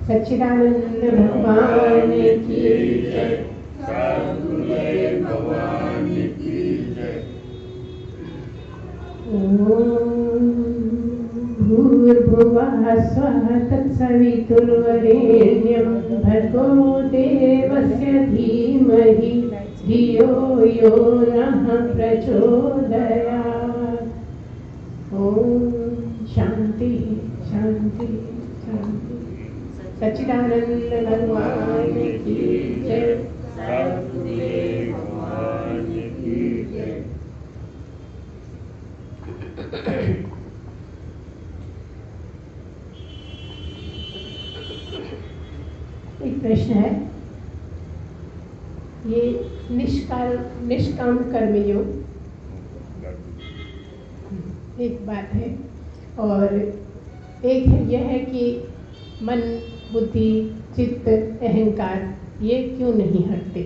सच्चिदानंद भगवान की जय, सद्गुरुदेव भगवान की जय। ओम भूर्भुवः स्वः तत्सवितुर्वरेण्यं भर्गो देवस्य धीमहि धियो यो नः प्रचोदयात्। ओम शांति शांति शांति। सच्चिदानंद भगवान की जय, सद्गुरुदेव भगवान की जय। एक प्रश्न है, ये निष्काम कर्मयोग एक बात है, और एक यह है कि मन, बुद्धि, चित्त, अहंकार ये क्यों नहीं हटते।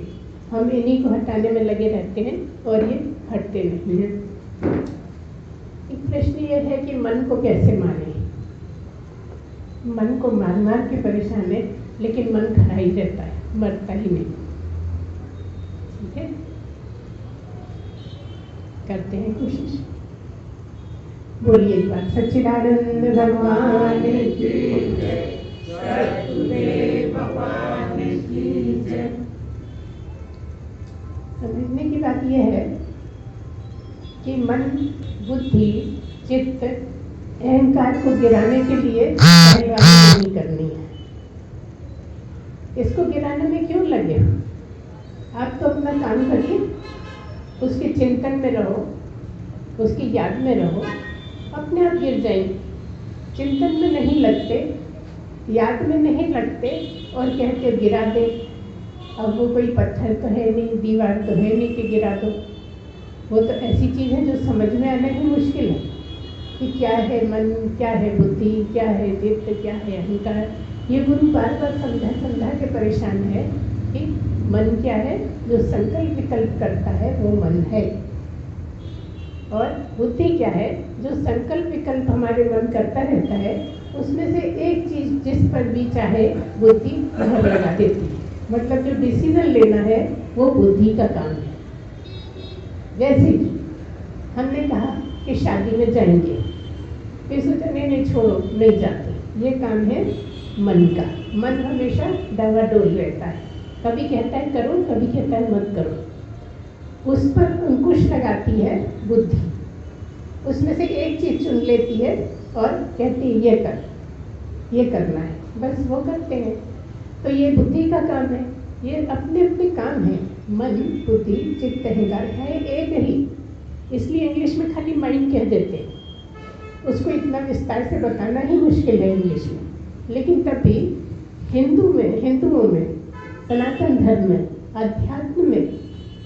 हम इन्हीं को हटाने में लगे रहते हैं और ये हटते नहीं हैं। एक प्रश्न ये है कि मन को कैसे मारें। मन को मार मार के परेशान है, लेकिन मन खड़ा ही रहता है, मरता ही नहीं। ठीक है, करते हैं कोशिश। बोलिए एक बार, सच्चिदानंद भगवान की जय, सद्गुरुदेव भगवान की जय। समझने की बात यह है कि मन, बुद्धि, चित्त, अहंकार को गिराने के लिए पहलवानी नहीं करनी है। इसको गिराने में क्यों लगे। आप तो अपना काम करिए, उसके चिंतन में रहो, उसकी याद में रहो, अपने आप गिर जाएंगे। चिंतन में नहीं लगते, याद में नहीं लगते और कहते गिरा दे। अब वो कोई पत्थर तो है नहीं, दीवार तो है नहीं कि गिरा दो। वो तो ऐसी चीज़ है जो समझ में आना ही मुश्किल है कि क्या है मन, क्या है बुद्धि, क्या है चित्त, क्या है अहंकार। ये गुरु बार बार समझा समझा के परेशान है कि मन क्या है, जो संकल्प विकल्प करता है वो मन है, और बुद्धि क्या है, जो संकल्प विकल्प हमारे मन करता रहता है। उसमें से एक चीज जिस पर भी चाहे बुद्धि मोहर लगा देती है। मतलब जो डिसीजन लेना है वो बुद्धि का काम है। जैसे कि हमने कहा कि शादी में जाएंगे, फिर सोचा नहीं छोड़ो नहीं जाते, ये काम है मन का। मन हमेशा डवाडोल रहता है, कभी कहता है करो, कभी कहता है मत करो। उस पर अंकुश लगाती है बुद्धि, उसमें से एक चीज चुन लेती है और कहती है ये कर, ये करना है, बस वो करते हैं। तो ये बुद्धि का काम है, ये अपने अपने काम है। मन, बुद्धि, चित्त, अहंकार है एक ही, इसलिए इंग्लिश में खाली माइंड कह देते हैं। उसको इतना विस्तार से बताना ही मुश्किल है इंग्लिश में। लेकिन तब भी हिंदुओं में, सनातन धर्म में, अध्यात्म में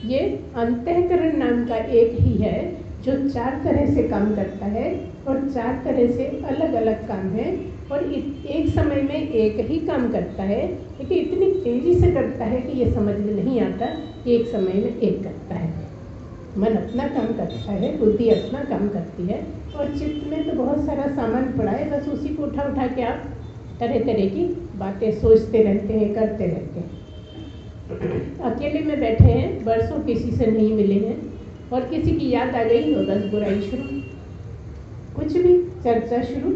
ये अंतःकरण नाम का एक ही है जो 4 तरह से काम करता है, और 4 तरह से अलग अलग काम है, और एक समय में एक ही काम करता है, लेकिन इतनी तेजी से करता है कि ये समझ में नहीं आता कि एक समय में एक करता है। मन अपना काम करता है, बुद्धि अपना काम करती है, और चित्त में तो बहुत सारा सामान पड़ा है, बस उसी को उठा उठा के आप तरह तरह की बातें सोचते रहते हैं, करते रहते हैं। अकेले में बैठे हैं, बरसों किसी से नहीं मिले हैं, और किसी की याद आ गई तो बस बुराई शुरू, कुछ भी चर्चा शुरू,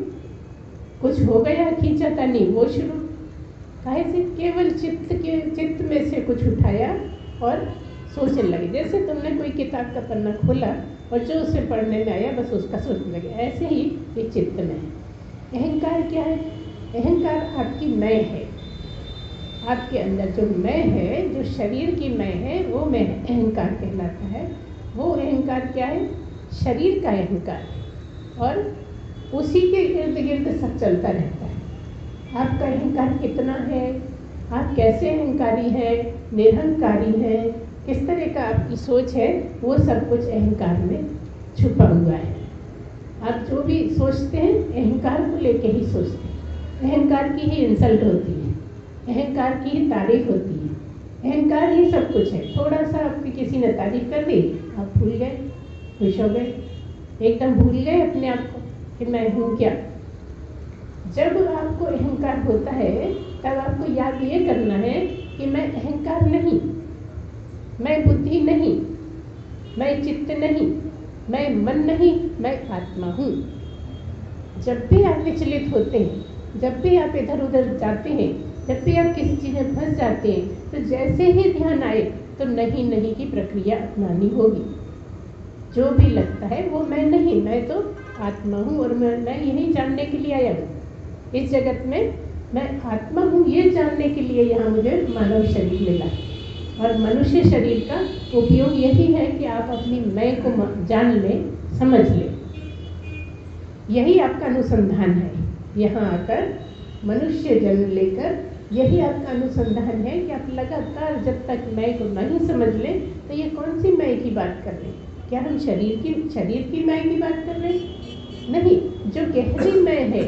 कुछ हो गया खींचातानी वो शुरू। काहे से? केवल चित्त में से कुछ उठाया और सोचने लगे। जैसे तुमने कोई किताब का पन्ना खोला और जो उसे पढ़ने में आया बस उसका सोचने लगे, ऐसे ही ये चित्त में है। अहंकार क्या है? अहंकार आपकी मैं है, आपके अंदर जो मैं है, जो शरीर की मैं है, वो मैं अहंकार कहलाता है। वो अहंकार क्या है? शरीर का अहंकार, और उसी के इर्द गिर्द सब चलता रहता है। आपका अहंकार कितना है, आप कैसे अहंकारी हैं, निरहंकारी हैं, किस तरह का आपकी सोच है, वो सब कुछ अहंकार में छुपा हुआ है। आप जो भी सोचते हैं अहंकार को लेके ही सोचते हैं। अहंकार की ही इंसल्ट होती है, अहंकार की ही तारीफ होती है, अहंकार ही सब कुछ है। थोड़ा सा आपकी किसी ने तारीफ कर दी, आप भूल गए, खुश हो गए, एकदम भूल गए अपने आप को। कि मैं हूँ क्या। जब आपको अहंकार होता है तब आपको याद ये करना है कि मैं अहंकार नहीं, मैं बुद्धि नहीं, मैं चित्त नहीं, मैं मन नहीं, मैं आत्मा हूँ। जब भी आप विचलित होते हैं, जब भी आप इधर उधर जाते हैं, जब भी आप किसी चीज़ में फंस जाते हैं, तो जैसे ही ध्यान आए तो नहीं नहीं की प्रक्रिया अपनानी होगी। जो भी लगता है वो मैं नहीं, मैं तो आत्मा हूँ और मैं यही जानने के लिए आया हूँ इस जगत में। मैं आत्मा हूँ ये जानने के लिए यहाँ मुझे मानव शरीर मिला और मनुष्य शरीर का उपयोग यही है कि आप अपनी मैं को जान लें, समझ लें। यही आपका अनुसंधान है। यहाँ आकर मनुष्य जन्म लेकर यही आपका अनुसंधान है कि आप लगातार जब तक मैं को नहीं समझ लें तो ये कौन सी मैं की बात कर रहे हैं? क्या हम शरीर की मैं की बात कर रहे हैं? नहीं, जो गहरी मैं है,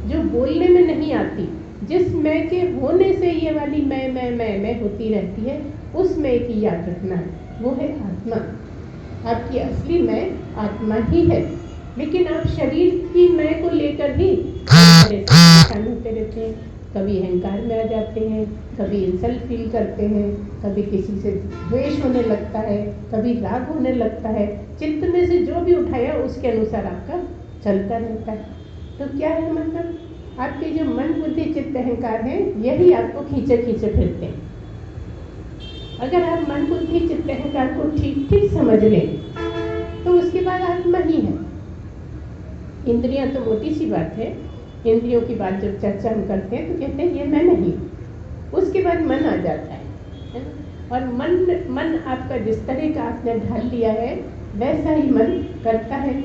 जो बोलने में नहीं आती, जिस मैं के होने से ये वाली मैं होती रहती है, उस मैं की याद रखना है, वो है आत्मा। आपकी असली मैं आत्मा ही है। लेकिन आप शरीर की मैं को लेकर ही परेशान होते रहते हैं। कभी अहंकार में आ जाते हैं, कभी इंसल्ट फील करते हैं, कभी किसी से द्वेष होने लगता है, कभी राग होने लगता है। चित्त में से जो भी उठाया उसके अनुसार आपका चलता रहता है। तो क्या है मतलब, आपके जो मन बुद्धि चित्त अहंकार है यही आपको खींचे फिरते हैं। अगर आप मन बुद्धि चित्त अहंकार को ठीक ठीक समझ लें तो उसके बाद आत्मा ही है। इंद्रियां तो मोटी सी बात है, इंद्रियों की बात जब चर्चा हम करते हैं तो कहते हैं ये मैं नहीं। उसके बाद मन आ जाता है ना? और मन आपका जिस तरह का आपने ढाल लिया है वैसा ही मन करता है।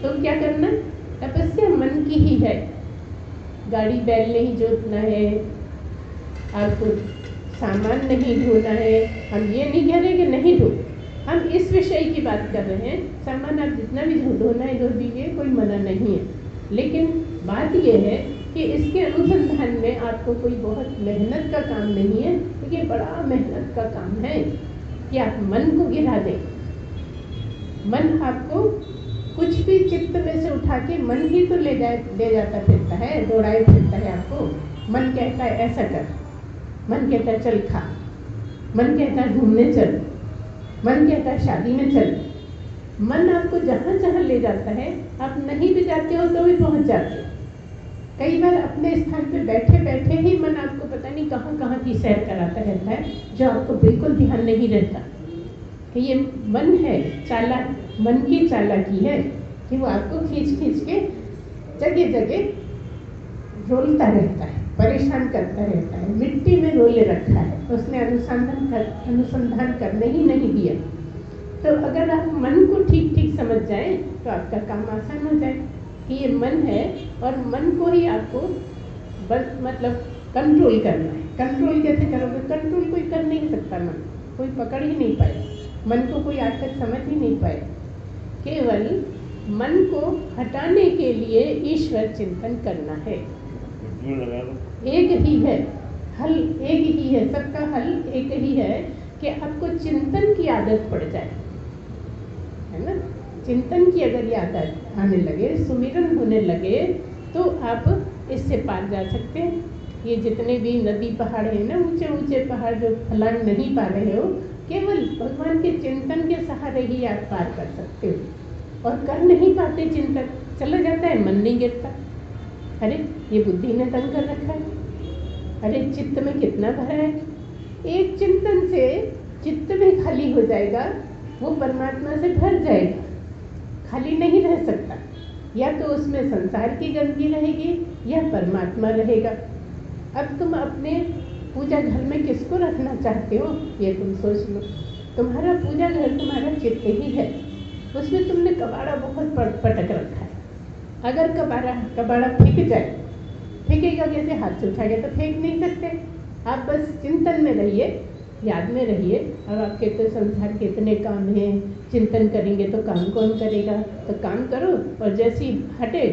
तो क्या करना? तपस्या मन की ही है। गाड़ी बैल नहीं जोतना है, आपको सामान नहीं ढोना है। हम ये नहीं कह रहे कि नहीं ढो, हम इस विषय की बात कर रहे हैं। सामान आप जितना भी ढोना है ढो दीजिए, कोई मना नहीं है। लेकिन बात यह है कि इसके अनुसंधान में आपको कोई बहुत मेहनत का काम नहीं है, ये बड़ा मेहनत का काम है कि आप मन को गिरा दें। मन आपको कुछ भी चित्त में से उठा के मन ही तो ले जाता फिरता है, दौड़ाए फिरता है आपको। मन कहता है ऐसा कर, मन कहता है चल खा, मन कहता है घूमने चल, मन कहता है शादी में चल। मन आपको जहाँ जहाँ ले जाता है, आप नहीं भी जाते हो तो भी पहुँच जाते हो। कई बार अपने स्थान पे बैठे बैठे ही मन आपको पता नहीं कहाँ कहाँ की सैर कराता रहता है, जो आपको बिल्कुल ध्यान नहीं रहता कि ये मन है, चालाक, मन की चालाकी है कि वो आपको खींच के जगह जगह रोलता रहता है, परेशान करता रहता है, मिट्टी में रोले रखा है। उसने अनुसंधान करने ही नहीं दिया। तो अगर आप मन को ठीक ठीक समझ जाएं तो आपका काम आसान हो जाए कि ये मन है और मन को ही आपको बस मतलब कंट्रोल करना है। कंट्रोल कैसे करोगे? कंट्रोल कोई कर नहीं सकता, मन कोई पकड़ ही नहीं पाए, मन को कोई आज तक समझ ही नहीं पाए। केवल मन को हटाने के लिए ईश्वर चिंतन करना है। एक ही है हल, एक ही है, सबका हल एक ही है कि आपको चिंतन की आदत पड़ जाए, है ना। चिंतन की अगर ये आदत आने लगे, सुमिरन होने लगे, तो आप इससे पार जा सकते हैं। ये जितने भी नदी पहाड़ है ना, ऊंचे ऊंचे पहाड़ जो फलांग नहीं पा रहे हो, केवल भगवान के चिंतन के सहारे ही आप पार कर सकते हो। और कर नहीं पाते चिंतन, चला जाता है, मन नहीं गिरता। अरे ये बुद्धि ने तंग कर रखा है, अरे चित्त में कितना भरा है। एक चिंतन से चित्त भी खाली हो जाएगा, वो परमात्मा से भर जाएगा, खाली नहीं रह सकता। या तो उसमें संसार की गंदगी रहेगी या परमात्मा रहेगा। अब तुम अपने पूजा घर में किसको रखना चाहते हो ये तुम सोच लो। तुम्हारा पूजा घर तुम्हारा चित्त ही है, उसमें तुमने कबाड़ा बहुत पटक रखा है। अगर कबाड़ा फेंक जाए, फेंकेगा कैसे? हाथ से उठाएगा तो फेंक नहीं सकते। आप बस चिंतन में रहिए, याद में रहिए। अब आपके तो संसार के इतने काम हैं, चिंतन करेंगे तो काम कौन करेगा? तो काम करो और जैसी हटे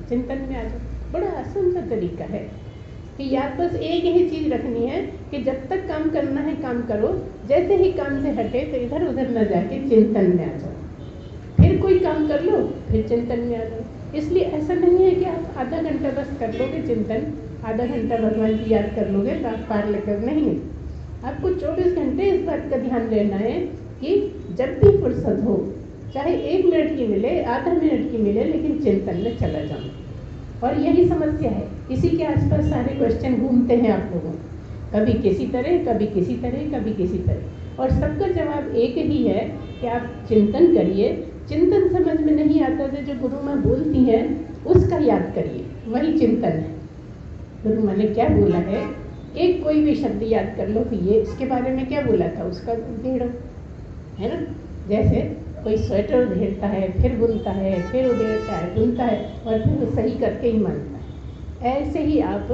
चिंतन में आ जाओ। बड़ा आसान सा तरीका है कि याद बस एक ही चीज़ रखनी है कि जब तक काम करना है काम करो, जैसे ही काम से हटे तो इधर उधर न जाके चिंतन में आ जाओ। फिर फिर कोई काम कर लो, फिर चिंतन में आ जाओ। इसलिए ऐसा नहीं है कि आप आधा घंटा बस कर लोगे चिंतन, आधा घंटा भगवान की याद कर लोगे तो आप पार लेकर, नहीं। आपको 24 घंटे इस बात का ध्यान रहना है कि जब भी फुर्सत हो, चाहे 1 मिनट की मिले, आधा मिनट की मिले, लेकिन चिंतन में चला जाऊँ। और यही समस्या है, इसी के आसपास सारे क्वेश्चन घूमते हैं आप लोगों, कभी किसी तरह, कभी किसी तरह, कभी किसी तरह, और सबका जवाब एक ही है कि आप चिंतन करिए। चिंतन समझ में नहीं आता तो जो गुरु माँ बोलती हैं उसका याद करिए, वही चिंतन है। गुरु माँ ने क्या बोला है, एक कोई भी शब्द याद कर लो कि ये इसके बारे में क्या बोला था, उसका उधेड़ो, है ना। जैसे कोई स्वेटर उधेड़ता है, फिर बुनता है, फिर उधेड़ता है, बुनता है, और फिर वो सही करके ही मानता है। ऐसे ही आप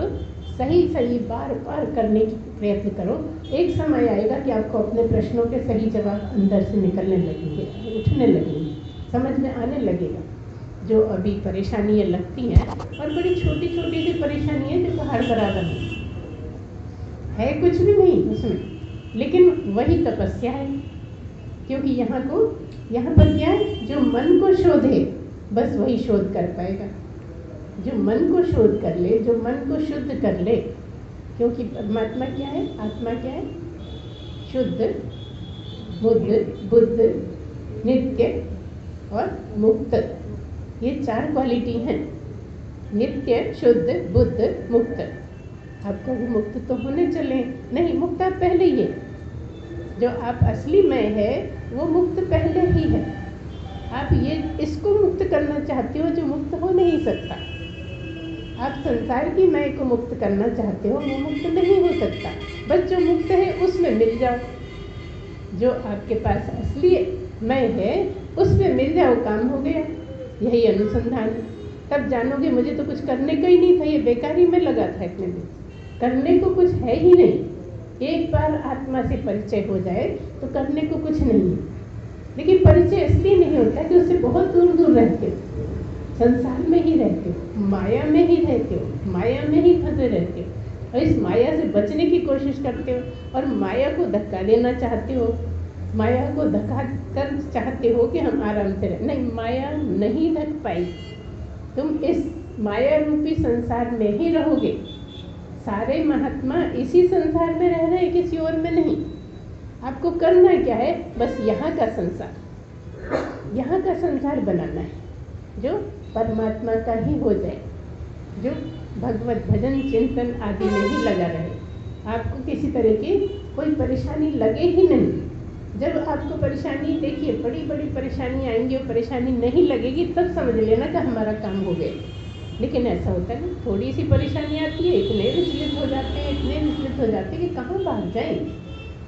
सही सही बार बार करने की प्रयत्न करो। एक समय आएगा कि आपको अपने प्रश्नों के सही जवाब अंदर से निकलने लगेंगे, उठने लगेंगे, समझ में आने लगेगा। जो अभी परेशानियाँ लगती हैं, और बड़ी छोटी छोटी सी परेशानी है जो पहाड़ बराबर है कुछ भी नहीं उसमें, लेकिन वही तपस्या है। क्योंकि यहाँ पर क्या है, जो मन को शोधे बस वही शोध कर पाएगा। जो मन को शोध कर ले, जो मन को शुद्ध कर ले, क्योंकि परमात्मा क्या है, आत्मा क्या है, शुद्ध, बुद्ध, नित्य और मुक्त। ये 4 क्वालिटी हैं, नित्य, शुद्ध, बुद्ध, मुक्त। आप कभी मुक्त तो होने चले नहीं, मुक्त आप पहले ही है। जो आप असली मैं है वो मुक्त पहले ही है। आप ये इसको मुक्त करना चाहते हो जो मुक्त हो नहीं सकता। आप संसार की मैं को मुक्त करना चाहते हो, वो मुक्त नहीं हो सकता। बस जो मुक्त है उसमें मिल जाओ, जो आपके पास असली मैं है उसमें मिल जाओ, काम हो गया। यही अनुसंधान है। तब जानोगे मुझे तो कुछ करने का ही नहीं था, ये बेकारी में लगा था इतने दिन, करने को कुछ है ही नहीं। एक बार आत्मा से परिचय हो जाए तो करने को कुछ नहीं है। लेकिन परिचय इसलिए नहीं होता कि उससे बहुत दूर दूर रहते हो, संसार में ही रहते हो, माया में ही रहते हो, माया में ही फंसे रहते हो, और इस माया से बचने की कोशिश करते हो, और माया को धक्का देना चाहते हो, माया को धक्का कर चाहते हो कि हम आराम से रहे। नहीं, माया नहीं धक पाई। तुम इस माया रूपी संसार में ही रहोगे। सारे महात्मा इसी संसार में रह रहे हैं, किसी और में नहीं। आपको करना क्या है, बस यहाँ का संसार बनाना है जो परमात्मा का ही हो जाए, जो भगवत भजन चिंतन आदि में ही लगा रहे। आपको किसी तरह की कोई परेशानी लगे ही नहीं। जब आपको परेशानी, देखिए बड़ी बड़ी परेशानी आएंगी और परेशानी नहीं लगेगी, तब समझ लेना कि हमारा काम हो गया। लेकिन ऐसा होता है ना, थोड़ी सी परेशानी आती है, इतने विचलित हो जाते हैं कि कहाँ भाग जाएं,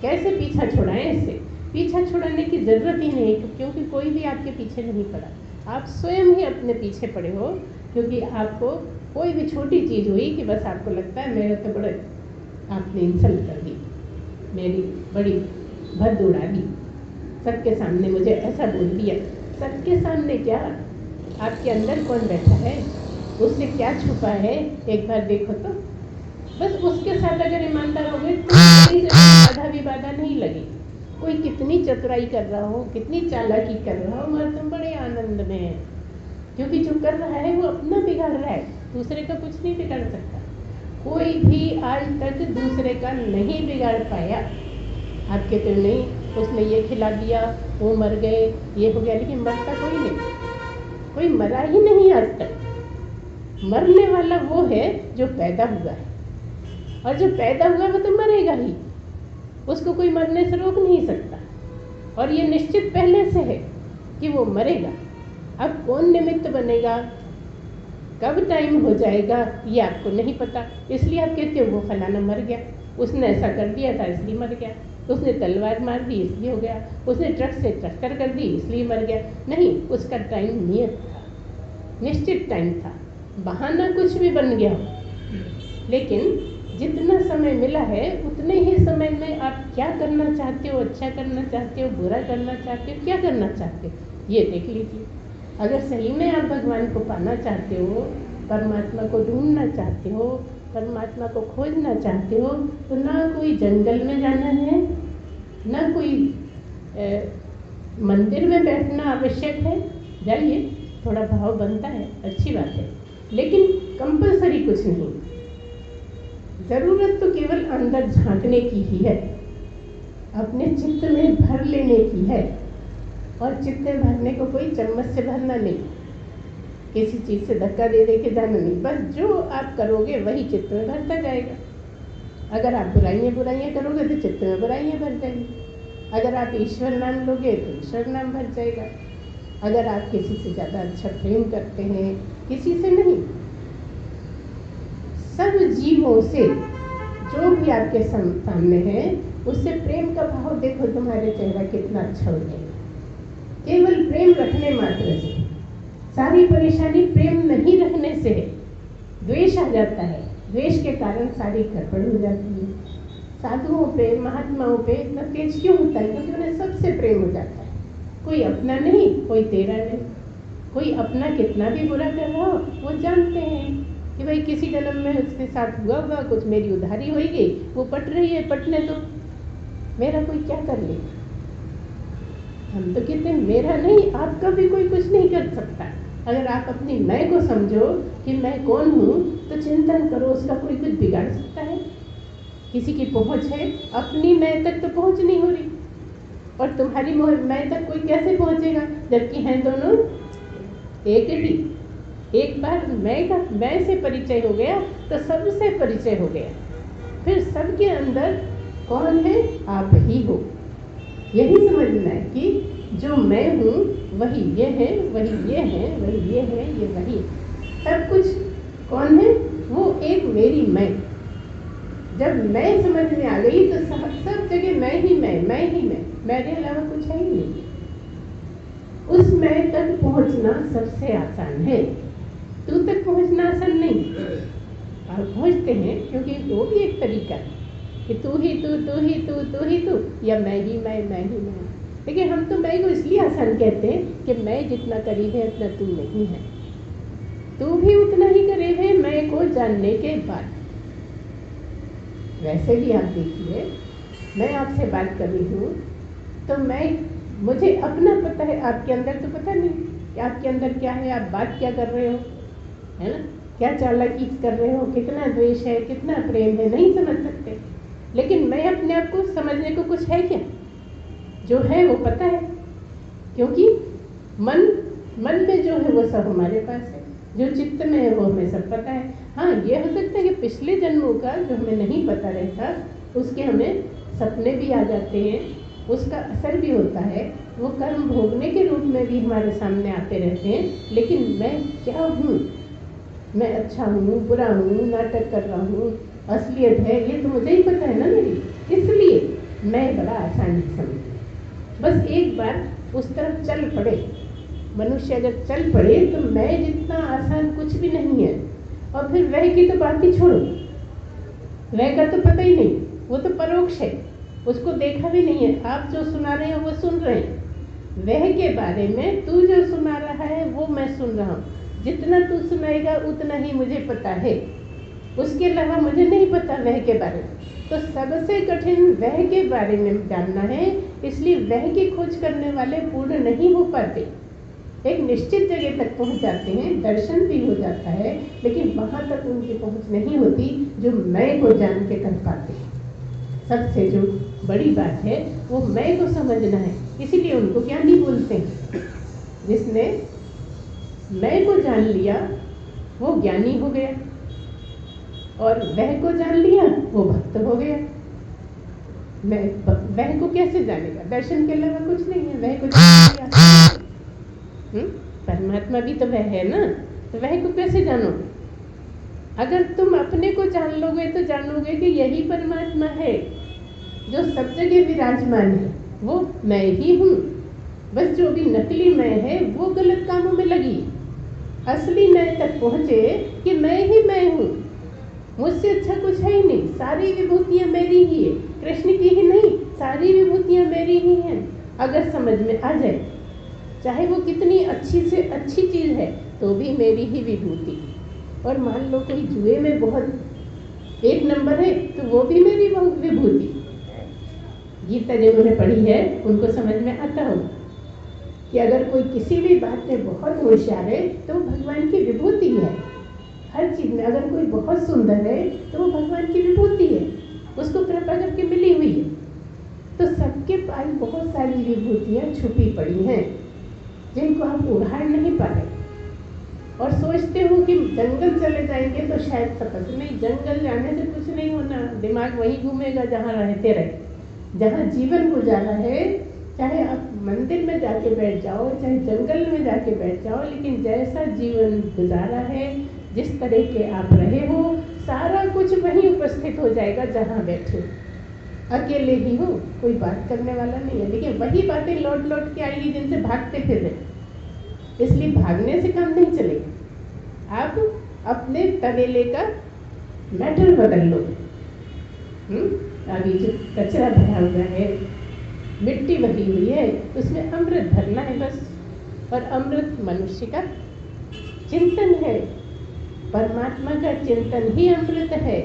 कैसे पीछा छुड़ाएं। इससे पीछा छुड़ाने की ज़रूरत ही नहीं, क्योंकि कोई भी आपके पीछे नहीं पड़ा। आप स्वयं ही अपने पीछे पड़े हो। क्योंकि आपको कोई भी छोटी चीज़ हुई कि बस आपको लगता है मेरे तो बड़े आपने इंसल्ट कर दी, मेरी बड़ी भद्द उड़ा दी, सबके सामने मुझे ऐसा बोल दिया। सबके सामने क्या, आपके अंदर कौन बैठा है, उससे क्या छुपा है, एक बार देखो तो। बस उसके साथ अगर ईमानदार हो गए तो बाधा विवादा नहीं लगी। कोई कितनी चतुराई कर रहा हो, कितनी चालाकी कर रहा हो, मगर तुम बड़े आनंद में है। क्योंकि जो कर रहा है वो अपना बिगाड़ रहा है, दूसरे का कुछ नहीं बिगाड़ सकता। कोई भी आज तक दूसरे का नहीं बिगाड़ पाया। आप कहते हो नहीं, उसने ये खिला दिया, वो मर गए, ये हो गया, लेकिन मरता कोई नहीं, कोई मरा ही नहीं आज तक। मरने वाला वो है जो पैदा हुआ है, और जो पैदा हुआ वो तो मरेगा ही, उसको कोई मरने से रोक नहीं सकता। और ये निश्चित पहले से है कि वो मरेगा। अब कौन निमित्त बनेगा, कब टाइम हो जाएगा, ये आपको नहीं पता। इसलिए आप कहते हो वो फलाना मर गया, उसने ऐसा कर दिया था इसलिए मर गया, उसने तलवार मार दी इसलिए हो गया, उसने ट्रक से टक्कर कर दी इसलिए मर गया। नहीं, उसका टाइम नियत था, निश्चित टाइम था। बहाना कुछ भी बन गया हो, लेकिन जितना समय मिला है उतने ही समय में आप क्या करना चाहते हो, अच्छा करना चाहते हो, बुरा करना चाहते हो, क्या करना चाहते हो, ये देख लीजिए। अगर सही में आप भगवान को पाना चाहते हो, परमात्मा को ढूंढना चाहते हो, परमात्मा को खोजना चाहते हो, तो ना कोई जंगल में जाना है, ना कोई मंदिर में बैठना आवश्यक है, जाइए, थोड़ा भाव बनता है, अच्छी बात है, लेकिन कंपलसरी कुछ नहीं। ज़रूरत तो केवल अंदर झांकने की ही है, अपने चित्त में भर लेने की है। और चित्त में भरने को कोई चम्मच से भरना नहीं, किसी चीज़ से धक्का दे दे के जाना नहीं, बस जो आप करोगे वही चित्त में भरता जाएगा। अगर आप बुराइयाँ करोगे तो चित्त में बुराइयाँ भर जाएंगी। अगर आप ईश्वर नाम लोगे तो ईश्वर नाम भर जाएगा। अगर आप किसी से ज़्यादा अच्छा प्रेम करते हैं, किसी से नहीं, सब जीवों से, जो भी आपके सामने है, उससे प्रेम का भाव देखो, तुम्हारे चेहरा कितना अच्छा हो जाएगा। केवल प्रेम रखने मात्र से, सारी परेशानी प्रेम नहीं रखने से है। द्वेष आ जाता है, द्वेष के कारण सारी गड़बड़ हो जाती है। साधुओं पे, महात्माओं पे इतना तेज क्यों होता है? क्योंकि उन्हें सबसे प्रेम हो जाता है। कोई अपना नहीं, कोई तेरा नहीं। कोई अपना कितना भी बुरा कर रहा हो, वो जानते हैं कि भाई किसी जन्म में उसके साथ हुआ होगा कुछ, मेरी उधारी होगी, वो पट रही है, पटने दो, मेरा कोई क्या कर ले। हम तो कहते हैं मेरा नहीं, आपका भी कोई कुछ नहीं कर सकता। अगर आप अपनी मैं को समझो कि मैं कौन हूँ, तो चिंतन करो, उसका कोई कुछ बिगाड़ सकता है? किसी की पहुँच है, अपनी मैं तक तो पहुँच नहीं हो रही, और तुम्हारी मैं तक कोई कैसे पहुँचेगा, जबकि हैं दोनों एक ही। एक बार मैं से परिचय हो गया तो सबसे परिचय हो गया। फिर सबके अंदर कौन है? आप ही हो। यही समझना है कि जो मैं हूँ वही ये है, वही ये है, वही ये है, ये वही सब कुछ कौन है? वो एक मेरी मैं। जब मैं समझ में आ गई तो सब जगह मैं ही मैं, मेरे अलावा कुछ है ही नहीं। उस मैं तक पहुंचना सबसे आसान है, तू तक पहुंचना आसान नहीं। और पहुंचते हैं क्योंकि वो भी एक तरीका है कि तू ही तू, या मैं ही मैं। देखिए, हम तो मैं को इसलिए आसान कहते हैं कि मैं जितना करीब है उतना तू नहीं है, तू भी उतना ही करीब है मैं को जानने के बाद। वैसे भी आप देखिए, मैं आपसे बात कर रही हूँ तो मुझे अपना पता है, आपके अंदर तो पता नहीं कि आपके अंदर क्या है, आप बात क्या कर रहे हो, है ना, क्या चालाकी कर रहे हो, कितना द्वेष है, कितना प्रेम है, नहीं समझ सकते। लेकिन मैं अपने आप को समझने को कुछ है क्या? जो है वो पता है, क्योंकि मन में जो है वो सब हमारे पास है, जो चित्त में है वो हमें सब पता है। हाँ, ये हो सकता है कि पिछले जन्मों का जो हमें नहीं पता रहता, उसके हमें सपने भी आ जाते हैं, उसका असर भी होता है, वो कर्म भोगने के रूप में भी हमारे सामने आते रहते हैं। लेकिन मैं क्या हूँ, मैं अच्छा हूँ, बुरा हूँ, नाटक कर रहा हूँ, असलियत है, ये तो मुझे ही पता है ना मेरी, इसलिए मैं बड़ा आसानी समझ। बस एक बार उस तरफ चल पड़े, मनुष्य अगर चल पड़े तो मैं जितना आसान कुछ भी नहीं है। और फिर वह की तो बात ही छोड़ो, वह का तो पता ही नहीं, वो तो परोक्ष है, उसको देखा भी नहीं है। आप जो सुना रहे हो वो सुन रहे हैं, वह के बारे में तू जो सुना रहा है वो मैं सुन रहा हूँ। जितना तू सुनाएगा उतना ही मुझे पता है, उसके अलावा मुझे नहीं पता वह के बारे में। तो सबसे कठिन वह के बारे में जानना है, इसलिए वह की खोज करने वाले पूर्ण नहीं हो पाते। एक निश्चित जगह तक पहुंच जाते हैं, दर्शन भी हो जाता है, लेकिन वहां तक उनकी पहुंच नहीं होती जो मैं को जान के कर पाते हैं। सबसे जो बड़ी बात है वो मैं को समझना है, इसीलिए उनको ज्ञानी बोलते हैं। जिसने मैं को जान लिया वो ज्ञानी हो गया, और वह को जान लिया वो भक्त हो गया। वह को कैसे जानेगा? दर्शन के अलावा कुछ नहीं है, वह को जान लिया। परमात्मा भी तो वह है ना, तो वह को कैसे जानोगे? अगर तुम अपने को जान लोगे तो जानोगे कि यही परमात्मा है जो सब जगह विराजमान है, वो मैं ही हूँ। बस जो भी नकली मैं है वो गलत कामों में लगी, असली मैं तक पहुँचे कि मैं ही मैं हूँ, मुझसे अच्छा कुछ है ही नहीं, सारी विभूतियाँ मेरी ही है, कृष्ण की ही नहीं, सारी विभूतियाँ मेरी ही हैं। अगर समझ में आ जाए, चाहे वो कितनी अच्छी से अच्छी चीज़ है तो भी मेरी ही विभूति। और मान लो कोई जुए में बहुत एक नंबर है तो वो भी मेरी विभूति। गीता जिन्होंने पढ़ी है उनको समझ में आता हो कि अगर कोई किसी भी बात में बहुत होशियार है तो वो भगवान की विभूति है। हर चीज़ में अगर कोई बहुत सुंदर है तो वो भगवान की विभूति है, उसको कृपा करके मिली हुई है। तो सबके पास बहुत सारी विभूतियाँ छुपी पड़ी हैं जिनको आप उघाड़ नहीं पा रहे और सोचते हो कि जंगल चले जाएंगे तो शायद सपस नहीं, जंगल जाने से कुछ नहीं होना, दिमाग वहीं घूमेगा जहाँ रहते रहे। जहाँ जीवन गुजारा है, चाहे आप मंदिर में जाके बैठ जाओ, चाहे जंगल में जाके बैठ जाओ, लेकिन जैसा जीवन गुजारा है, जिस तरह के आप रहे हो, सारा कुछ वहीं उपस्थित हो जाएगा जहाँ बैठे। अकेले ही हो, कोई बात करने वाला नहीं है, लेकिन वही बातें लौट लौट के आएगी जिनसे भागते फिर रहे। इसलिए भागने से काम नहीं चलेगा। आप अपने तबेले का मैटर बदल लो। अभी जो कचरा भरा हुआ है, मिट्टी भरी हुई है, उसमें अमृत भरना है बस। और अमृत मनुष्य का चिंतन है, परमात्मा का चिंतन ही अमृत है,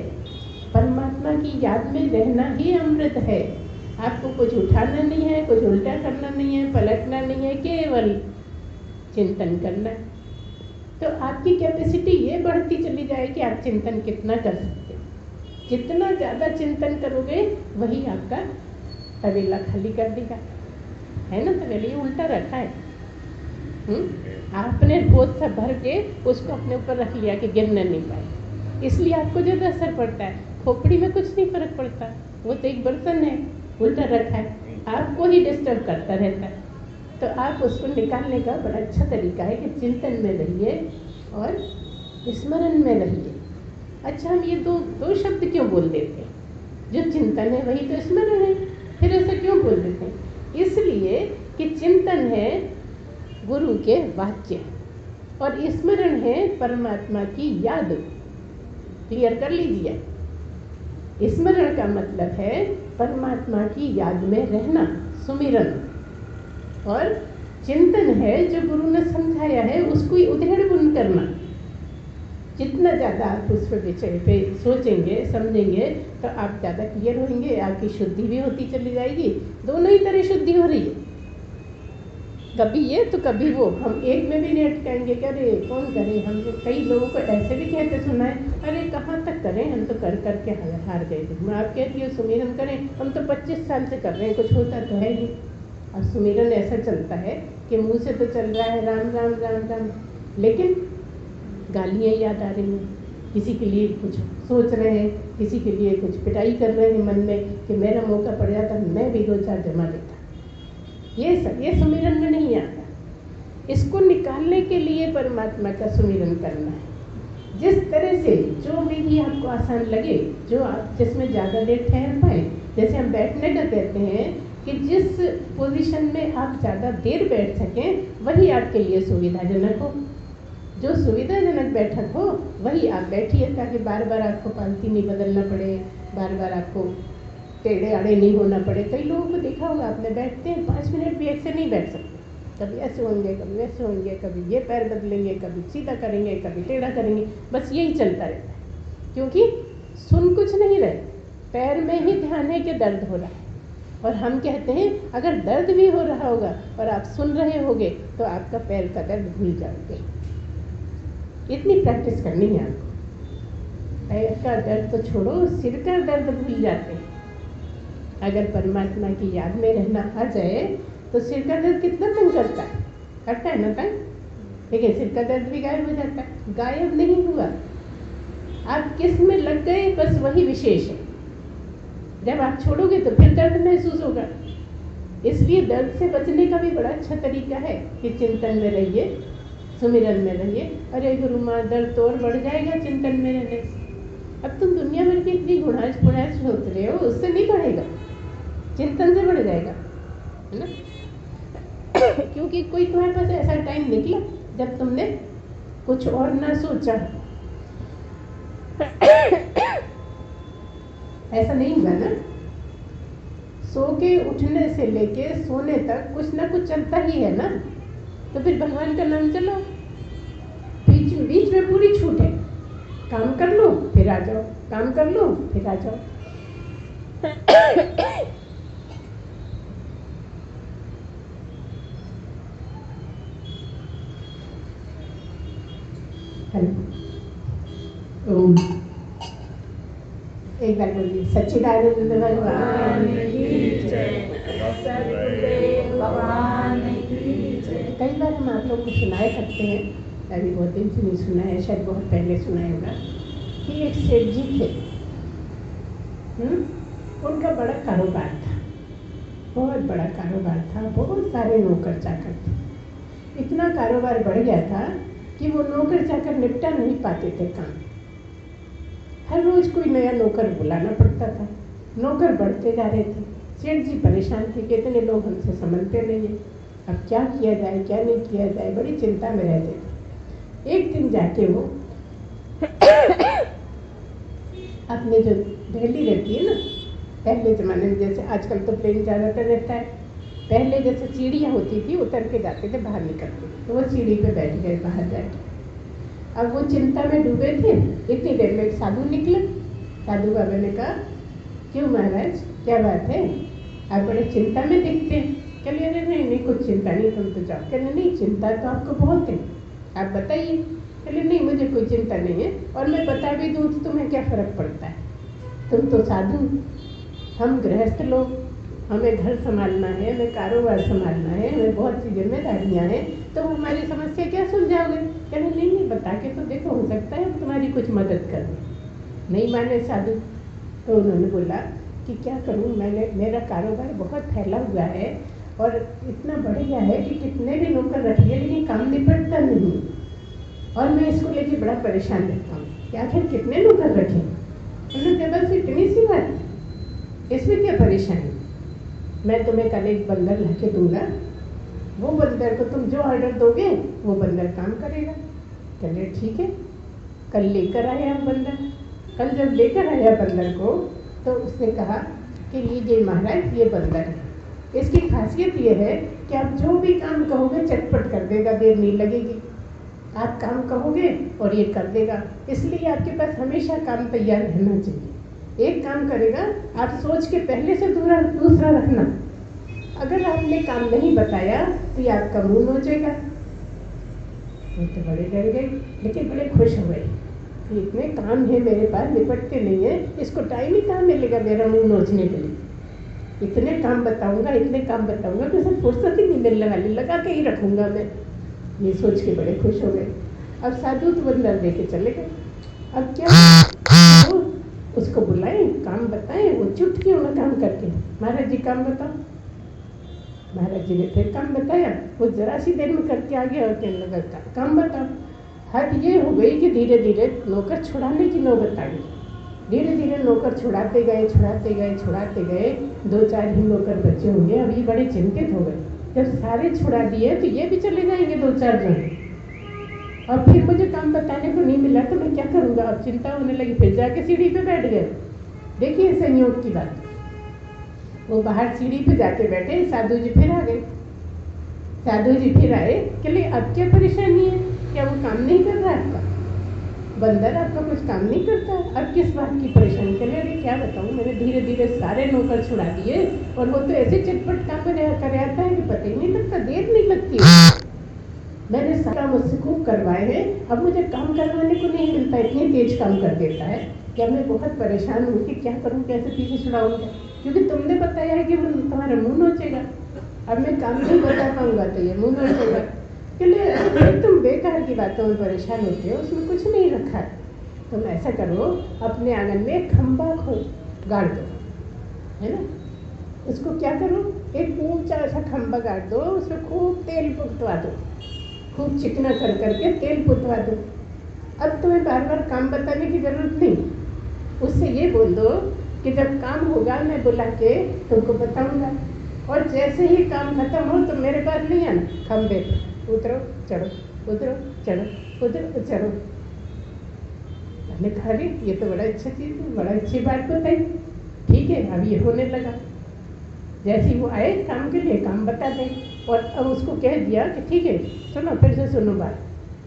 परमात्मा की याद में रहना ही अमृत है। आपको कुछ उठाना नहीं है, कुछ उल्टा करना नहीं है, पलटना नहीं है, केवल चिंतन करना। तो आपकी कैपेसिटी ये बढ़ती चली जाएगी, आप चिंतन कितना कर सकते हैं। जितना ज़्यादा चिंतन करोगे वही आपका तबेला खाली कर देगा, है ना। तबेला उल्टा रखा है, आपने बोझ सा भर के उसको अपने ऊपर रख लिया कि गिरने नहीं पाए, इसलिए आपको ज़्यादा असर पड़ता है। खोपड़ी में कुछ नहीं फर्क पड़ता, वो तो एक बर्तन है, उल्टा रखा है, आपको ही डिस्टर्ब करता रहता है। तो आप उसको निकालने का बड़ा अच्छा तरीका है कि चिंतन में रहिए और स्मरण में रहिए। अच्छा, हम ये दो शब्द क्यों बोल देते हैं? जो चिंतन है वही तो स्मरण है, फिर ऐसा क्यों बोल देते हैं? इसलिए कि चिंतन है गुरु के वाक्य और स्मरण है परमात्मा की याद। क्लियर कर लीजिए, स्मरण का मतलब है परमात्मा की याद में रहना, सुमिरन। और चिंतन है जो गुरु ने समझाया है उसको उधेड़-बुन करना। जितना ज़्यादा आप उस विषय पे सोचेंगे, समझेंगे, तो आप ज़्यादा क्लियर होंगे, आपकी शुद्धि भी होती चली जाएगी। दोनों ही तरह शुद्धि हो रही है, कभी ये तो कभी वो। हम एक में भी नहीं अटकाएंगे, अरे कौन करे। हम कई लोगों को ऐसे भी कहते सुना है, अरे कहाँ तक करें, हम तो कर करके हार गए थे। मैं आप कहती हूँ सुमिरन करें, हम तो 25 साल से कर रहे हैं, कुछ होता तो है नहीं। और सुमिरन ऐसा चलता है कि मुंह से तो चल रहा है राम राम राम राम, लेकिन गालियाँ याद आ रही हैं, किसी के लिए कुछ सोच रहे हैं, किसी के लिए कुछ पिटाई कर रहे हैं मन में कि मेरा मौका पड़ जाता मैं भी 2-4 जमा लेता। ये सब ये सुमिरन में नहीं आता। इसको निकालने के लिए परमात्मा का सुमिरन करना है। जिस तरह से जो विधि आपको आसान लगे, जो आप जिसमें ज़्यादा देर ठहर पाए। जैसे हम बैठने का कहते हैं कि जिस पोजीशन में आप ज़्यादा देर बैठ सकें वही आपके लिए सुविधाजनक हो। जो सुविधाजनक बैठक हो वही आप बैठिए, ताकि बार बार आपको पालती नहीं बदलना पड़े, बार बार आपको टेढ़े आड़े नहीं होना पड़े। कई लोगों को देखा होगा आपने, बैठते हैं 5 मिनट भी ऐसे नहीं बैठ सकते, कभी ऐसे होंगे, कभी वैसे होंगे, कभी ये पैर बदलेंगे, कभी सीधा करेंगे, कभी टेढ़ा करेंगे, बस यही चलता रहता है। क्योंकि सुन कुछ नहीं रहे, पैर में ही ध्यान है कि दर्द हो रहा है। और हम कहते हैं अगर दर्द भी हो रहा होगा और आप सुन रहे होगे तो आपका पैर का दर्द भूल जाओगे। इतनी प्रैक्टिस करनी है आपको। पैर का दर्द तो छोड़ो, सिर का दर्द भूल जाते हैं। अगर परमात्मा की याद में रहना आ जाए तो सिर का दर्द कितना तंग करता है ना तंग, लेकिन सिर का दर्द भी गायब हो जाता है। गायब नहीं हुआ, आप किस में लग गए बस वही विशेष है। जब आप छोड़ोगे तो फिर दर्द महसूस होगा। इसलिए दर्द से बचने का भी बड़ा अच्छा तरीका है कि चिंतन में रहिए, सुमिरन में रहिए। अरे गुरु माँ, दर्द तो और बढ़ जाएगा चिंतन में रहने से। अब तुम दुनिया भर की इतनी गुणाज सोच रहे हो, उससे नहीं बढ़ेगा, चिंतन से बढ़ जाएगा, है ना। क्योंकि कोई तुम्हारे पास ऐसा टाइम निकला जब तुमने कुछ और ना सोचा। ऐसा नहीं हुआ ना। सो के उठने से लेके सोने तक कुछ ना कुछ चलता ही है ना। तो फिर भगवान का नाम चलो, बीच में पूरी छूट है। काम कर लो फिर आ जाओ, काम कर लो फिर आ जाओ। हेलो ओम। एक बार बोलिए सच्चिदानंद भगवान की जय। कई बार हम आप लोग को सुनाए करते हैं, अभी बहुत दिन से नहीं सुना है, शायद बहुत पहले सुना होगा कि एक सेठ जी थे। उनका बड़ा कारोबार था, बहुत बड़ा कारोबार था, बहुत सारे नौकर चाकर थे। इतना कारोबार बढ़ गया था कि वो नौकर चाकर निपटा नहीं पाते थे काम। हर रोज कोई नया नौकर बुलाना पड़ता था, नौकर बढ़ते जा रहे थे। सेठ जी परेशान थे कि इतने लोग हमसे समझते नहीं है, अब क्या किया जाए क्या नहीं किया जाए, बड़ी चिंता में रहते थे। एक दिन जाके वो अपने जो दहली रहती है ना, पहले ज़माने में जैसे आजकल तो प्लेन ज़्यादातर रहता है, पहले जैसे सीढ़ियाँ होती थी, उतर के जाते थे, बाहर निकलते थे, तो वो सीढ़ी पे बैठ गए बाहर जाके। अब वो चिंता में डूबे थे। इतनी देर में एक साधु निकले। साधु बाबा ने कहा, क्यों महाराज क्या बात है, आप बड़े चिंता में दिखते हैं। कहले अरे नहीं नहीं कुछ चिंता नहीं, तुम तो जाओ। कहले नहीं चिंता तो आपको बहुत है, आप बताइए। कहले नहीं मुझे कोई चिंता नहीं है, और मैं बता भी दूँ तो तुम्हें क्या फ़र्क पड़ता है, तुम तो साधु, हम गृहस्थ लोग, हमें घर संभालना है, हमें कारोबार संभालना है, हमें बहुत सी जिम्मेदारियाँ हैं, तो हमारी समस्या क्या सुलझाओगे। कहले नहीं नहीं बता के तो देखो, हो सकता है तुम्हारी कुछ मदद कर दें। नहीं माने साधु। तो उन्होंने बोला कि क्या करूं, मेरा कारोबार बहुत फैला हुआ है और इतना बढ़ गया है कि कितने भी नौकर रख लिए लेकिन काम निपटता नहीं, और मैं इसको लेके बड़ा परेशान रहता हूँ कि आखिर कितने नौकर रखें। उन्होंने कहा बस इतनी सी बात, इसमें क्या परेशानी, मैं तुम्हें कल एक बंदर ला के दूंगा, वो बंदर को तुम जो ऑर्डर दोगे वो बंदर काम करेगा। कहले ठीक है। कल लेकर आया बंदर। कल जब लेकर आया बंदर को तो उसने कहा कि लीजिए महाराज ये बंदर है, इसकी खासियत ये है कि आप जो भी काम कहोगे चटपट कर देगा, देर नहीं लगेगी। आप काम कहोगे और ये कर देगा, इसलिए आपके पास हमेशा काम तैयार रहना चाहिए। एक काम करेगा आप सोच के पहले से दूसरा रखना। अगर आपने काम नहीं बताया तो ये आपका मुंह नोचेगा। वो तो बड़े डर गए लेकिन बड़े खुश हो गए, इतने काम है मेरे पास, निपटते नहीं है, इसको टाइम ही कहाँ मिलेगा मेरा मुंह नोचने के लिए। इतने काम बताऊंगा तो सब फुर्सत ही नहीं मिलने वाली, लगा के ही रखूंगा मैं। ये सोच के बड़े खुश हो गए। अब साधु तो बंदर लेके चले गए। अब क्या तो उसको बुलाएं, काम बताएं, वो चुटकियों में काम करके, महाराज जी काम बताओ। महाराज जी ने फिर काम बताया, वो जरा सी देर में करके आ गया और कहने लगा काम बताओ। हद ये हो गई कि धीरे धीरे नौकर छुड़ाने की नौबत आ गई। धीरे धीरे नौकर छुड़ाते गए, 2-4 ही नौकर बचे होंगे। अब ये बड़े चिंतित हो गए, जब सारे छुड़ा दिए तो ये भी चले जाएंगे 2-4 जन, और फिर मुझे काम बताने को नहीं मिला तो मैं क्या करूँगा। अब चिंता होने लगी, फिर जाके सीढ़ी पे बैठ गए। देखिए संयोग की बात, वो बाहर सीढ़ी पे जाके बैठे, साधु जी फिर आ गए। साधु जी फिर आए, कहले अब क्या परेशानी है, क्या वो काम नहीं कर रहा आपका बंदर, आपका कुछ काम नहीं करता, अब किस बात की परेशानी। कहले अरे क्या बताऊँ, मैंने धीरे धीरे सारे नौकर छुड़ा दिए और वो तो ऐसे चटपट काम कर आता है कि पता ही नहीं लगता, देर नहीं लगती। मैंने सारा मुझसे खूब करवाए हैं, अब मुझे काम करवाने को नहीं मिलता, इतनी तेज काम कर देता है कि अब मैं बहुत परेशान हूँ कि क्या करूँ, कैसे पीछे छुड़ाऊँगा, क्योंकि तुमने बताया है कि वो तुम्हारा मुँह नोचेगा। अब मैं काम नहीं बता पाऊँगा तो ये मुँह नोचेगा। कहले तुम बेकार की बातों में परेशान होते हो, उसमें कुछ नहीं रखा है। तुम ऐसा करो, अपने आंगन में खंबा गाड़ दो, है ना, उसको क्या करो, एक ऊंचा सा खंबा गाड़ दो, उसमें खूब तेल पुतवा दो, खूब चिकना कर करके तेल पुतवा दो। अब तुम्हें बार बार काम बताने की जरूरत नहीं, उससे ये बोल दो कि जब काम होगा मैं बुला के तुमको बताऊंगा, और जैसे ही काम खत्म हो तो मेरे पास नहीं आना, खंबे पे उतरो चढ़ो, उतरो चढ़ो, उतरो चढ़ो। मैंने कहा ये तो बड़ा अच्छा चीज़ है, बड़ा अच्छी बात बताई। ठीक है, अब ये होने लगा। जैसे ही वो आए काम के लिए, काम बता दें, और अब उसको कह दिया कि ठीक है सुनो, फिर से सुनो बात।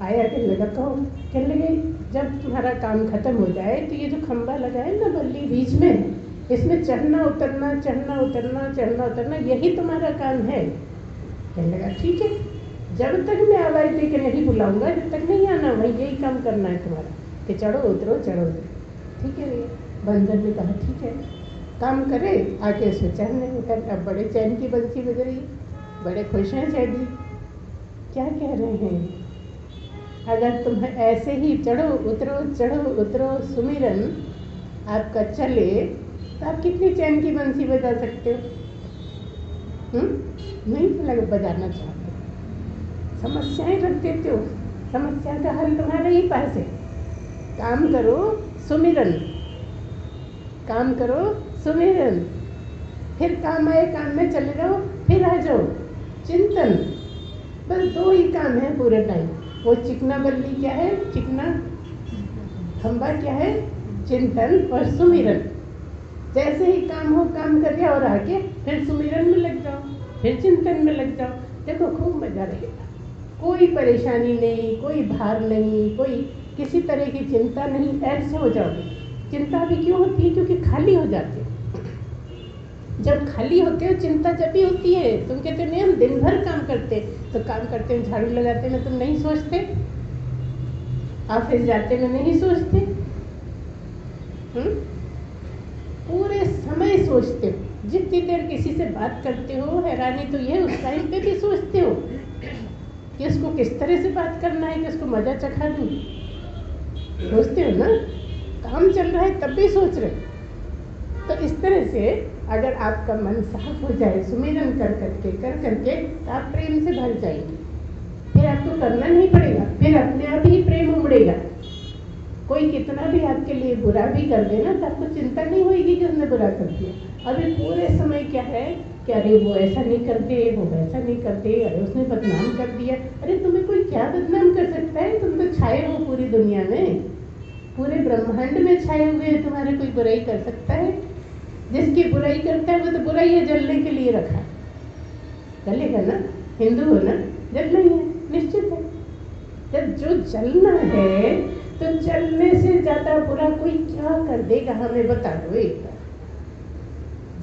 आया कहने लगा कहो, कहने लगे जब तुम्हारा काम खत्म हो जाए तो ये जो खंबा लगा है ना बल्ली बीच में, इसमें चढ़ना उतरना, यही तुम्हारा काम है। कहने लगा ठीक है। जब तक मैं आवाज़ दे के नहीं बुलाऊंगा जब तक नहीं आना, वही यही काम करना है तुम्हारा कि चढ़ो उतरो चढ़ो उतरो। ठीक है भैया। बंदर ने कहा ठीक है, काम करे। आके उसमें चैन नहीं उतर। अब बड़े चैन की बंसी बज रही, बड़े खुश हैं सेठ जी। क्या कह रहे हैं, अगर तुम ऐसे ही चढ़ो उतरो सुमिरन आपका चले तो आप कितनी चैन की बंसी बजा सकते हो? नहीं लग बजाना चाहते, समस्याएं रख देते हो। समस्या का हल तुम्हारे ही पास है। काम करो सुमिरन, काम करो सुमिरन, फिर काम आए काम में चले जाओ, फिर आ जाओ चिंतन। बस दो ही काम है पूरे टाइम। वो चिकना बल्ली क्या है, चिकना खंबा क्या है, चिंतन और सुमिरन। जैसे ही काम हो काम कर जाओ और आके फिर सुमिरन में लग जाओ, फिर चिंतन में लग जाओ। देखो खूब मजा रहेगा, कोई परेशानी नहीं, कोई भार नहीं, कोई किसी तरह की चिंता नहीं। ऐसे हो जाओगे। चिंता भी क्यों होती है? क्योंकि खाली हो जाते हो। जब खाली होते हो चिंता जब भी होती है। तुम कहते हो नहीं हम दिन भर काम करते, तो काम करते में झाड़ू लगाते में तुम नहीं सोचते, ऑफिस जाते में नहीं सोचते, पूरे समय सोचते हो। जितनी देर किसी से बात करते हो, हैरानी तो ये उस टाइम पे भी सोचते हो कि इसको किस तरह से बात करना है कि इसको मजा चखा दूं। सोचते हो ना, काम चल रहा है तब भी सोच रहे। तो इस तरह से अगर आपका मन साफ हो जाए सुमिरन कर करके तो आप प्रेम से भर जाएंगे। फिर आपको करना नहीं पड़ेगा, फिर अपने आप ही प्रेम उमड़ेगा। कोई कितना भी आपके लिए बुरा भी कर देना तो आपको चिंता नहीं होगी कि उसने बुरा कर दिया। अभी पूरे समय क्या है कि अरे वो ऐसा नहीं करते, वो वैसा नहीं करते, अरे उसने बदनाम कर दिया। अरे तुम्हें कोई क्या बदनाम कर सकता है? तुम तो छाए हो पूरी दुनिया में, पूरे ब्रह्मांड में छाए हुए हैं। तुम्हारे कोई बुराई कर सकता है? जिसकी बुराई करता है वो तो बुराई है जलने के लिए रखा है। जलेगा ना, हिंदू हो ना, जलना ही है, निश्चित है। जब जो जलना है तो जलने से ज्यादा बुरा कोई क्या कर देगा हमें बता दो एक बार।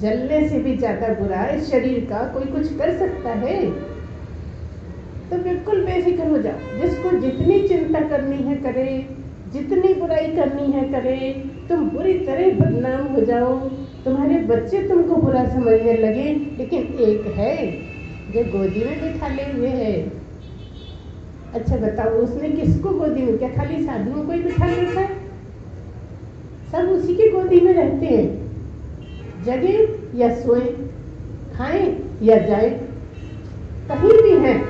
जलने से भी ज्यादा बुरा इस शरीर का कोई कुछ कर सकता है? तो बिल्कुल बेफिक्र हो जाओ। जिसको जितनी चिंता करनी है करे, जितनी बुराई करनी है करे। तुम बुरी तरह बदनाम हो जाओ, तुम्हारे बच्चे तुमको बुरा समझने लगे, लेकिन एक है जो गोदी में बिठा ले हुए है। अच्छा बताओ, उसने किसको गोदी में, क्या खाली साधुओं को ही बिठा रखा है? सब उसी की गोदी में रहते हैं। जगे या सोए, खाएं या जाए, कहीं भी हैं,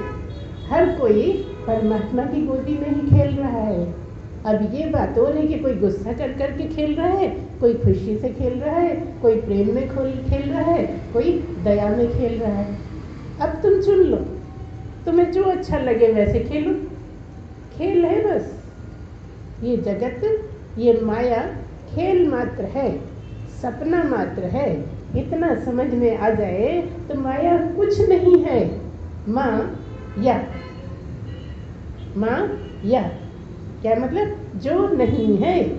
हर कोई परमात्मा की गोदी में ही खेल रहा है। अब ये बात हो रही कि कोई गुस्सा कर करके खेल रहा है, कोई खुशी से खेल रहा है, कोई प्रेम में खेल रहा है, कोई दया में खेल रहा है। अब तुम चुन लो, तुम्हें जो अच्छा लगे वैसे खेलो। खेल है बस। ये जगत, ये माया खेल मात्र है, सपना मात्र है। इतना समझ में आ जाए तो माया कुछ नहीं है। माया क्या मतलब? जो नहीं है।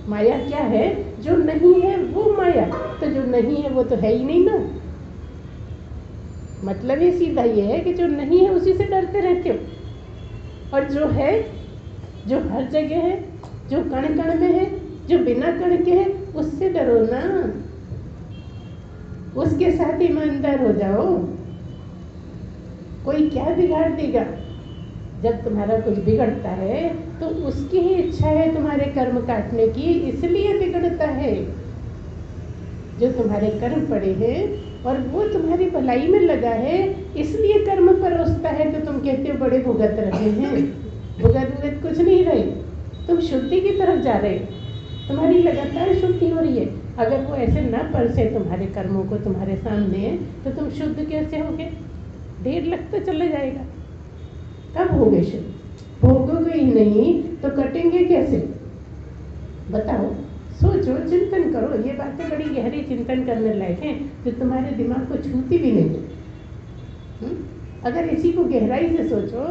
माया क्या है? जो नहीं है वो माया। तो जो नहीं है वो तो है ही नहीं ना। मतलब ये सीधा ये है कि जो नहीं है उसी से डरते रहते हो, और जो है, जो हर जगह है, जो कण कण में है, जो बिना कण के है, उससे डरो ना। उसके साथ ईमानदार हो जाओ। कोई क्या बिगाड़ देगा? जब तुम्हारा कुछ बिगड़ता है तो उसकी ही इच्छा है तुम्हारे कर्म काटने की, इसलिए बिगड़ता है। जो तुम्हारे कर्म पड़े हैं और वो तुम्हारी भलाई में लगा है, इसलिए कर्म परोसता है। तो तुम कहते हो बड़े भुगत रहे हैं। भुगत कुछ नहीं रहे, तुम शुद्धि की तरफ जा रहे हो। तुम्हारी लगातार शुद्धि हो रही है। अगर वो ऐसे ना परसे तुम्हारे कर्मों को तुम्हारे सामने, तो तुम शुद्ध कैसे होगे? ढेर लगता चला जाएगा। कब होगे शुद्ध? भोगोगे ही नहीं तो कटेंगे कैसे? बताओ, सोचो, चिंतन करो। ये बातें बड़ी गहरी चिंतन करने लायक हैं, जो तुम्हारे दिमाग को छूती भी नहीं है। अगर इसी को गहराई से सोचो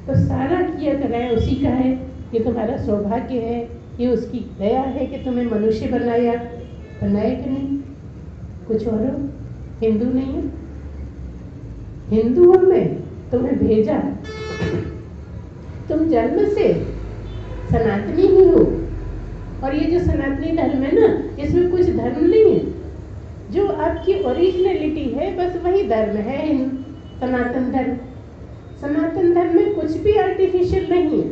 तो सारा किया कराया उसी का है। ये तुम्हारा सौभाग्य है, ये उसकी दया है कि तुम्हें मनुष्य बनाया कि नहीं? कुछ और हिंदू नहीं है, हिंदुओं में तुम्हें भेजा तुम जन्म से सनातनी ही हो। और ये जो सनातनी धर्म है ना, इसमें कुछ धर्म नहीं है, जो आपकी ओरिजिनलिटी है बस वही धर्म है, सनातन धर्म। सनातन धर्म में कुछ भी आर्टिफिशियल नहीं है,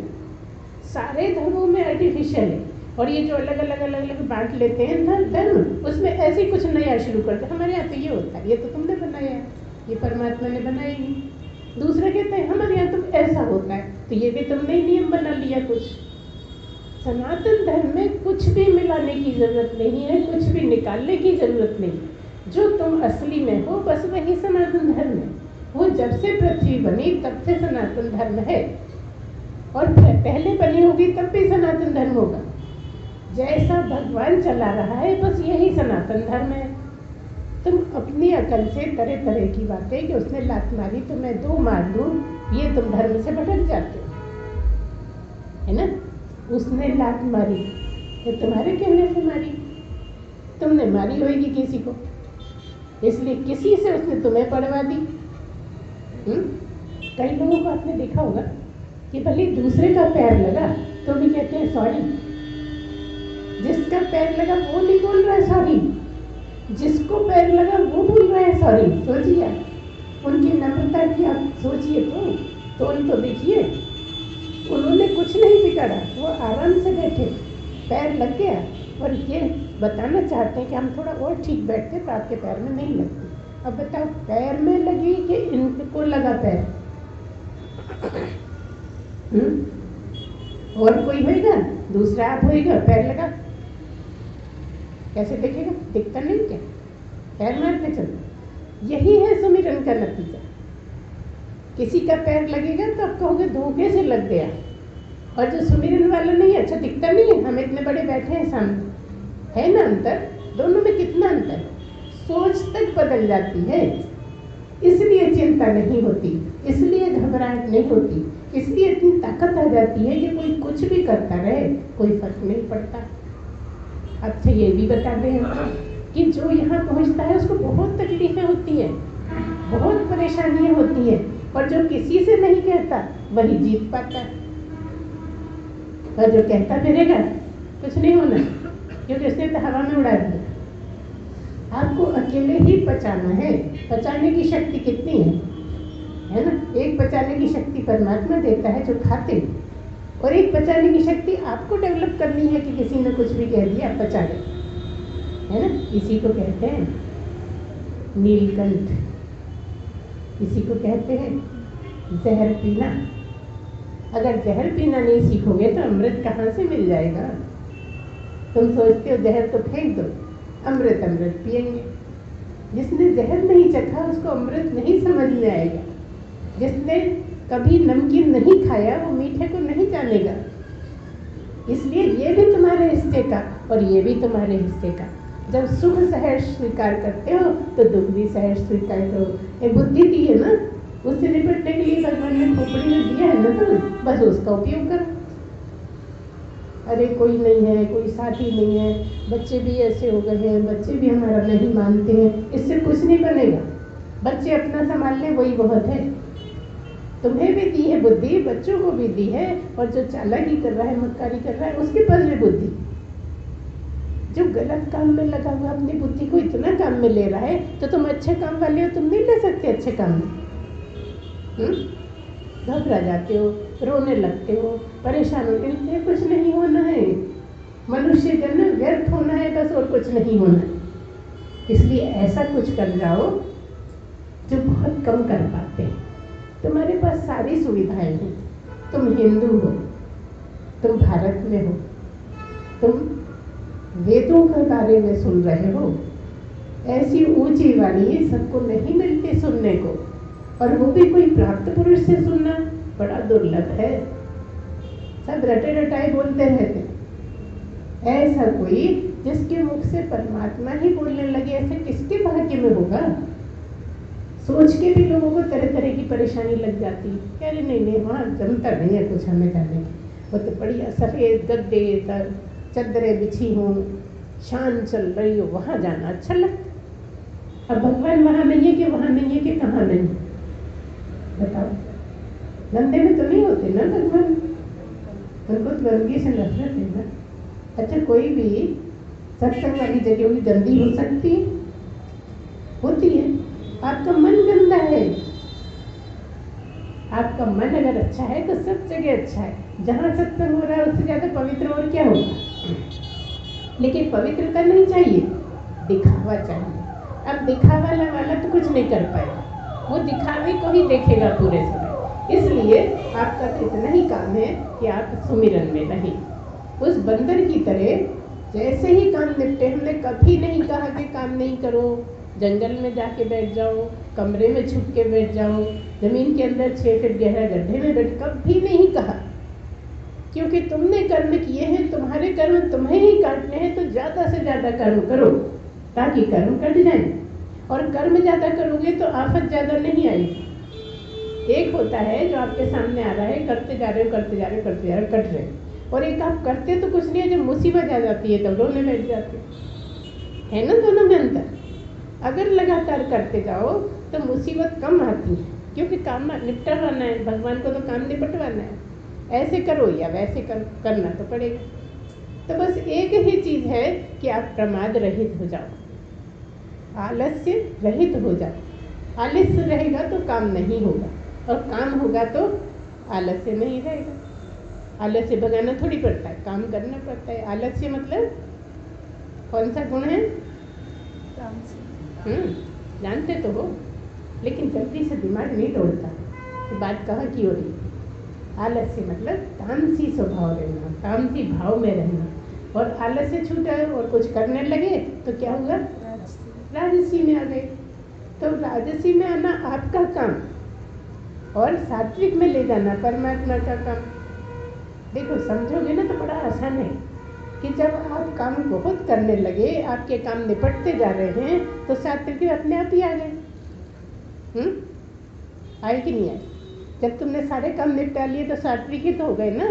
सारे धर्मों में आर्टिफिशियल है। और ये जो अलग अलग बांट लेते हैं धर्म, उसमें ऐसे कुछ नया शुरू करते हैं, हमारे यहाँ तो ये होता है, ये तो तुमने बनाया है, ये परमात्मा ने बनाया ही नहीं। दूसरा कहते हैं हमारे यहाँ तो ऐसा होता है, तो ये भी तुमने ही नियम बना लिया कुछ। सनातन धर्म में कुछ भी मिलाने की जरूरत नहीं है, कुछ भी निकालने की जरूरत नहीं। जो तुम असली में हो बस वही सनातन धर्म है। वो जब से पृथ्वी बनी तब से सनातन धर्म है, और पहले बनी होगी तब भी सनातन धर्म होगा। जैसा भगवान चला रहा है बस यही सनातन धर्म है। तुम अपनी अकल से तरह तरह की बातें कि उसने लात मारी तो मैं दो मार दूं, ये तुम धर्म से भटक जाते हो, है ना। उसने लात मारी तो तुम्हारे कहने से मारी, तुमने मारी होगी किसी को, इसलिए किसी से उसने तुम्हें पढ़वा दी। कई लोगों को आपने देखा होगा कि भले दूसरे का पैर लगा तो भी कहते हैं सॉरी, जिसका पैर लगा वो नहीं बोल रहा है सॉरी, जिसको पैर लगा वो बोल रहा है सॉरी। सोचिए उनकी नम्रता की, आप सोचिए तो उनको देखिए, उन्होंने कुछ नहीं बिगाड़ा, वो आराम से बैठे, पैर लग गया और ये बताना चाहते हैं कि हम थोड़ा और ठीक बैठते तो आपके पैर में नहीं लगती। अब बताओ पैर में लगी कि इनको लगा पैर? और कोई होएगा, दूसरा आप होएगा, पैर लगा, कैसे देखेगा? दिखता नहीं क्या? पैर मारते चलो। यही है सुमिरन का नतीजा। किसी का पैर लगेगा तो आप कहोगे धोखे से लग गया, और जो सुमिरन वाला नहीं, अच्छा दिखता नहीं है, हम इतने बड़े बैठे हैं सामने, है ना अंतर? दोनों में कितना अंतर? सोच तक बदल जाती है, इसलिए चिंता नहीं होती, इसलिए घबराहट नहीं होती, इसलिए इतनी ताकत आ जाती है कि कोई कुछ भी करता रहे, कोई फर्क नहीं पड़ता। अच्छा ये भी बता दें कि जो यहाँ पहुँचता है उसको बहुत तकलीफें होती है, बहुत परेशानियाँ होती हैं, और जो किसी से नहीं कहता वही जीत पाता है, और जो कहता फिरेगा कुछ नहीं होना, क्योंकि उसने तो हवा में उड़ा दिया। आपको अकेले ही पचाना है। पचाने की शक्ति कितनी है ना? एक पचाने की शक्ति परमात्मा देता है जो खाते, और एक पचाने की शक्ति आपको डेवलप करनी है कि किसी ने कुछ भी कह दिया आप पचा गए, है ना। इसी को कहते हैं नीलकंठ, इसी को कहते हैं जहर पीना। अगर जहर पीना नहीं सीखोगे तो अमृत कहाँ से मिल जाएगा? तुम सोचते हो जहर तो फेंक दो, अमृत पिएंगे। जिसने जहर नहीं चखा उसको अमृत नहीं समझ में आएगा। जिसने कभी नमकीन नहीं खाया वो मीठे को नहीं जानेगा। इसलिए ये भी तुम्हारे हिस्से का और ये भी तुम्हारे हिस्से का। जब सुख सहर्ष स्वीकार करते हो तो दुख भी सहर्ष स्वीकार करो। एक बुद्धि दी है ना, उससे निपटने के लिए भगवान ने खोपड़ी में दिया है ना, तो बस उसका उपयोग करो। अरे कोई नहीं है, कोई साथी नहीं है, बच्चे भी ऐसे हो गए हैं, बच्चे भी हमारा नहीं मानते हैं, इससे कुछ नहीं बनेगा। बच्चे अपना संभाल लें वही बहुत है। तुम्हें भी दी है बुद्धि, बच्चों को भी दी है, और जो चालाकी कर रहा है, मक्कारी कर रहा है, उसके पास भी बुद्धि। जो गलत काम में लगा हुआ अपनी बुद्धि को इतना काम में ले रहा है, तो तुम अच्छे काम वाले हो, तुम नहीं ले सकते अच्छे काम में। घबरा जाते हो, रोने लगते हो, परेशान हो, इनसे कुछ नहीं होना है। मनुष्य जन्म व्यर्थ होना है बस, और कुछ नहीं होना है। इसलिए ऐसा कुछ कर जाओ जो बहुत कम कर पाते हैं। तुम्हारे पास सारी सुविधाएं हैं, तुम हिंदू हो, तुम भारत में हो, तुम वेदों के बारे में सुन रहे हो, ऐसी ऊंची वाणी सबको नहीं मिलती सुनने को, और वो भी कोई प्राप्त पुरुष से सुनना बड़ा दुर्लभ है। सब रटे रटाए बोलते रहते। ऐसा कोई जिसके मुख से परमात्मा ही बोलने लगे, ऐसे किसके भाग्य में होगा? सोच के भी लोगों को तरह तरह की परेशानी लग जाती है। कह रहे नहीं वहाँ जमता नहीं है कुछ हमें जाने की, वो तो बढ़िया सफ़ेद गद्दे चद्दरें बिछी हों, शान चल रही हो, वहाँ जाना अच्छा लगता। अब भगवान वहाँ नहीं है कि वहाँ नहीं है कि कहाँ नहीं, बताओ। गंदे में तो नहीं होते ना भगवान, उनको तो गंदगी से नफरत है ना। अच्छा, कोई भी सत्संग वाली जगह भी गंदी हो सकती है? होती है। आपका मन गंदा है, आपका मन अगर अच्छा है तो सब जगह अच्छा है। जहाँ सत्संग हो रहा है उससे ज्यादा पवित्र और क्या होगा। लेकिन पवित्रता नहीं चाहिए, दिखावा चाहिए। अब दिखावा वाला तो कुछ नहीं कर पाएगा, वो दिखावे को ही देखेगा पूरे समय। इसलिए आपका तो इतना ही काम है कि आप सुमिरन में रहें, उस बंदर की तरह। जैसे ही काम निपटे, हमने कभी नहीं कहा कि काम नहीं करो, जंगल में जाके बैठ जाओ, कमरे में छुप के बैठ जाओ, जमीन के अंदर 6 फीट गहरा गड्ढे में बैठ, कभी नहीं कहा। क्योंकि तुमने कर्म किए हैं, तुम्हारे कर्म तुम्हें ही काटने हैं, तो ज्यादा से ज्यादा कर्म करो ताकि कर्म कट जाए। और कर्म ज्यादा करोगे तो आफत ज्यादा नहीं आएगी। एक होता है जो आपके सामने आ रहा है, करते जा रहे हो करते जा रहे हो करते जा रहे हो, कट रहे, और एक आप करते तो कुछ नहीं है, जब मुसीबत आ जाती है तब रोने बैठ जाते है ना। दोनों में अंतर। अगर लगातार करते जाओ तो मुसीबत कम आती है, क्योंकि काम निपटवाना है, भगवान को तो काम निपटवाना है। ऐसे करो या वैसे करना तो पड़ेगा। तो बस एक ही चीज है कि आप प्रमाद रहित हो जाओ, आलस्य रहित हो जाओ। आलस्य रहेगा तो काम नहीं होगा, और काम होगा तो आलस्य नहीं रहेगा। आलस्य भगाना थोड़ी पड़ता है, काम करना पड़ता है। आलस्य मतलब कौन सा गुण है? जानते तो हो, लेकिन जल्दी से दिमाग नहीं दौड़ता कि बात कहाँ की हो रही। आलस्य मतलब तामसी स्वभाव रहना, तामसी भाव में रहना। और आलस्य छूटा और कुछ करने लगे तो क्या हुआ? राजसी में आ गए। तो राजसी में आना आपका काम, और सात्विक में ले जाना परमात्मा का काम। देखो, समझोगे ना तो बड़ा आसान है कि जब आप काम बहुत करने लगे, आपके काम निपटते जा रहे हैं, तो सात्विक अपने आप ही आ गए। आए कि नहीं आए? जब तुमने सारे काम निपटा लिए तो सात्विक ही तो हो गए ना।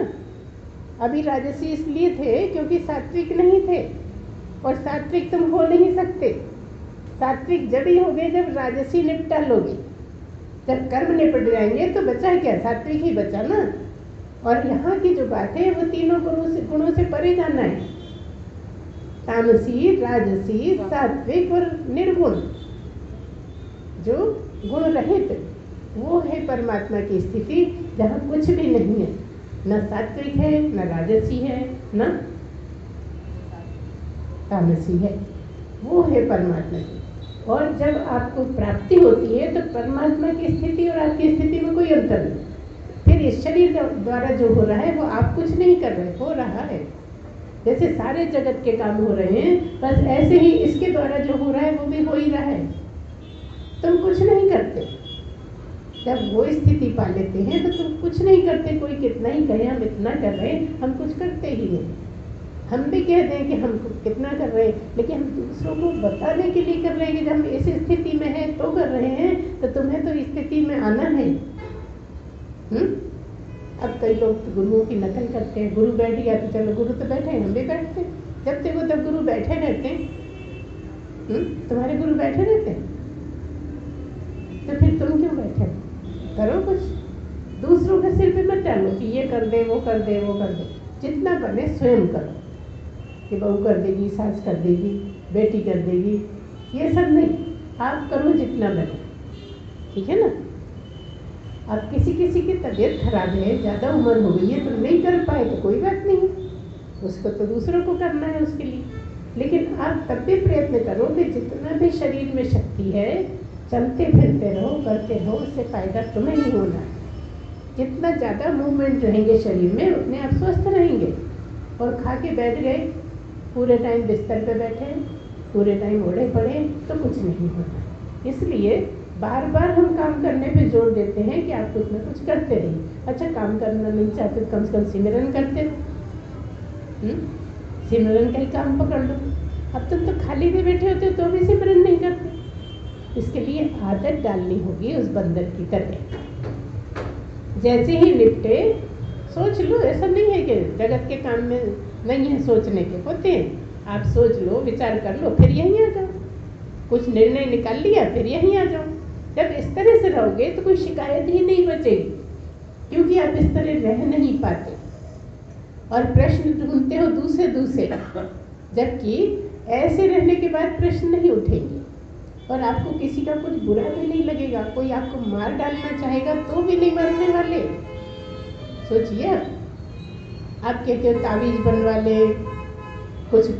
अभी राजसी इसलिए थे क्योंकि सात्विक नहीं थे, और सात्विक तुम हो नहीं सकते। सात्विक जब ही हो गए जब राजसी निपटा लोगे। जब कर्म निपट जाएंगे तो बचा क्या? सात्विक ही बचा ना। और यहाँ की जो बात है वो तीनों गुणों से परे जाना है। तामसी, राजसी, सात्विक और निर्गुण, जो गुण रहित, वो है परमात्मा की स्थिति, जहाँ कुछ भी नहीं है, न सात्विक है, न राजसी है, न तामसी है। वो है परमात्मा की। और जब आपको प्राप्ति होती है तो परमात्मा की स्थिति और आपकी स्थिति में कोई अंतर नहीं। फिर इस शरीर द्वारा जो हो रहा है वो आप कुछ नहीं कर रहे, हो रहा है। जैसे सारे जगत के काम हो रहे हैं, बस ऐसे ही इसके द्वारा जो हो रहा है वो भी हो ही रहा है। तुम कुछ नहीं करते। जब वो स्थिति पा लेते हैं तो तुम कुछ नहीं करते। कोई कितना ही कहे हम इतना कर रहे हैं, हम कुछ करते ही नहीं। हम भी कह दें कि हम कितना कर रहे हैं, लेकिन हम दूसरों को बताने के लिए कर रहे हैं कि जब हम इस स्थिति में हैं तो कर रहे हैं, तो तुम्हें तो स्थिति में आना है। अब कई लोग गुरुओं की नकल करते हैं। गुरु बैठ गया तो चलो गुरु तो बैठे, हम भी बैठते हैं। जब देखो तब गुरु बैठे रहते हैं। तुम्हारे गुरु बैठे रहते हैं, तो फिर तुम क्यों बैठे? करो कुछ। दूसरों के सिर पे मत डालो कि ये कर दे, वो कर दे, वो कर दे। जितना बने स्वयं करो कि बहू कर देगी, सास कर देगी, बेटी कर देगी, ये सब नहीं। आप करो जितना बने, ठीक है ना। अब किसी किसी की तबीयत खराब है, ज़्यादा उम्र हो गई है, तो नहीं कर पाए तो कोई बात नहीं, उसको तो दूसरों को करना है उसके लिए। लेकिन आप तब भी प्रयत्न करो कि जितना भी शरीर में शक्ति है, चलते फिरते रहो, करते रहो, उससे फायदा तुम्हें ही होना है। जितना ज़्यादा मूवमेंट रहेंगे शरीर में, उतने आप स्वस्थ रहेंगे। और खा के बैठ गए, पूरे टाइम बिस्तर पे बैठे, पूरे टाइम ओढ़े पड़े, तो कुछ नहीं होता। इसलिए बार बार हम काम करने पे जोर देते हैं कि आप कुछ ना कुछ करते रहिए। अच्छा, काम करना नहीं चाहते तो कम से कम सिमरन करते हो। सिमरन का ही काम पकड़ लो। अब तुम तो खाली भी बैठे होते हो तो भी सिमरन नहीं करते। इसके लिए आदत डालनी होगी उस बंदर की तरह। जैसे ही निपटे सोच लो। ऐसा नहीं है कि जगत के काम में नहीं है सोचने के, होते हैं। आप सोच लो, विचार कर लो, फिर यहीं आ जाओ। कुछ निर्णय निकाल लिया, फिर यहीं आ जाओ। जब इस तरह से रहोगे तो कोई शिकायत ही नहीं बचेगी। क्योंकि आप इस तरह रह नहीं पाते और प्रश्न ढूंढते हो दूसरे दूसरे, जबकि ऐसे रहने के बाद प्रश्न नहीं उठेंगे और आपको किसी का कुछ बुरा भी नहीं लगेगा। कोई आपको मार डालना चाहेगा तो भी नहीं मरने वाले। सोचिए, आप कहते हो तावीज बनवा ले, कुछ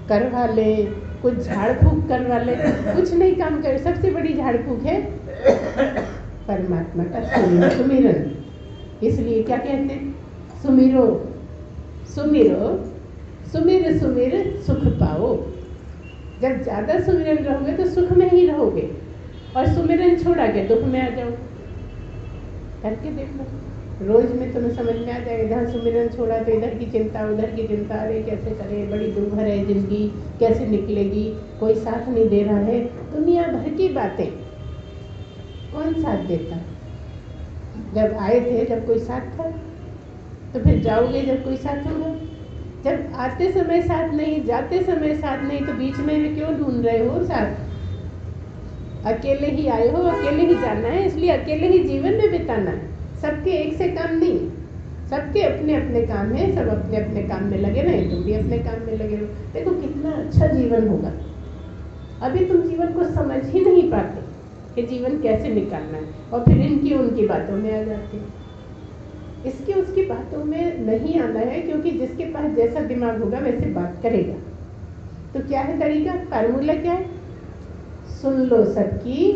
करवा ले, कुछ झाड़ फूक करवा ले, कुछ नहीं काम करे। सबसे बड़ी झाड़ फूक है परमात्मा का सुमिरन। इसलिए क्या कहते हैं, सुमिरो सुमिरो सुमिर सुमिर सुख पाओ। जब ज्यादा सुमिरन रहोगे तो सुख में ही रहोगे, और सुमिरन छोड़ा के दुख में आ जाओ। करके देख लो, रोज में तुम्हें समझ में आ जाएगा। इधर सुमिरन छोड़ा तो इधर की चिंता, उधर की चिंता, अरे कैसे करे, बड़ी दुर्भर है जिंदगी, कैसे निकलेगी, कोई साथ नहीं दे रहा है, दुनिया भर की बातें। कौन साथ देता? जब आए थे जब कोई साथ था, तो फिर जाओगे जब कोई साथ होगा। जब आते समय साथ नहीं, जाते समय साथ नहीं, तो बीच में भी क्यों ढूंढ रहे हो साथ? अकेले ही आए हो, अकेले ही जाना है, इसलिए अकेले ही जीवन में बिताना है। सबके एक से काम नहीं, सबके अपने अपने काम है, सब अपने अपने काम में लगे रहे, तुम भी अपने काम में लगे रहो। देखो कितना अच्छा जीवन होगा। अभी तुम जीवन को समझ ही नहीं पाते कि जीवन कैसे निकालना है, और फिर इनकी उनकी बातों में आ जाते हैं। इसकी उसकी बातों में नहीं आना है, क्योंकि जिसके पास जैसा दिमाग होगा वैसे बात करेगा। तो क्या है तरीका, फार्मूला क्या है? सुन लो सबकी,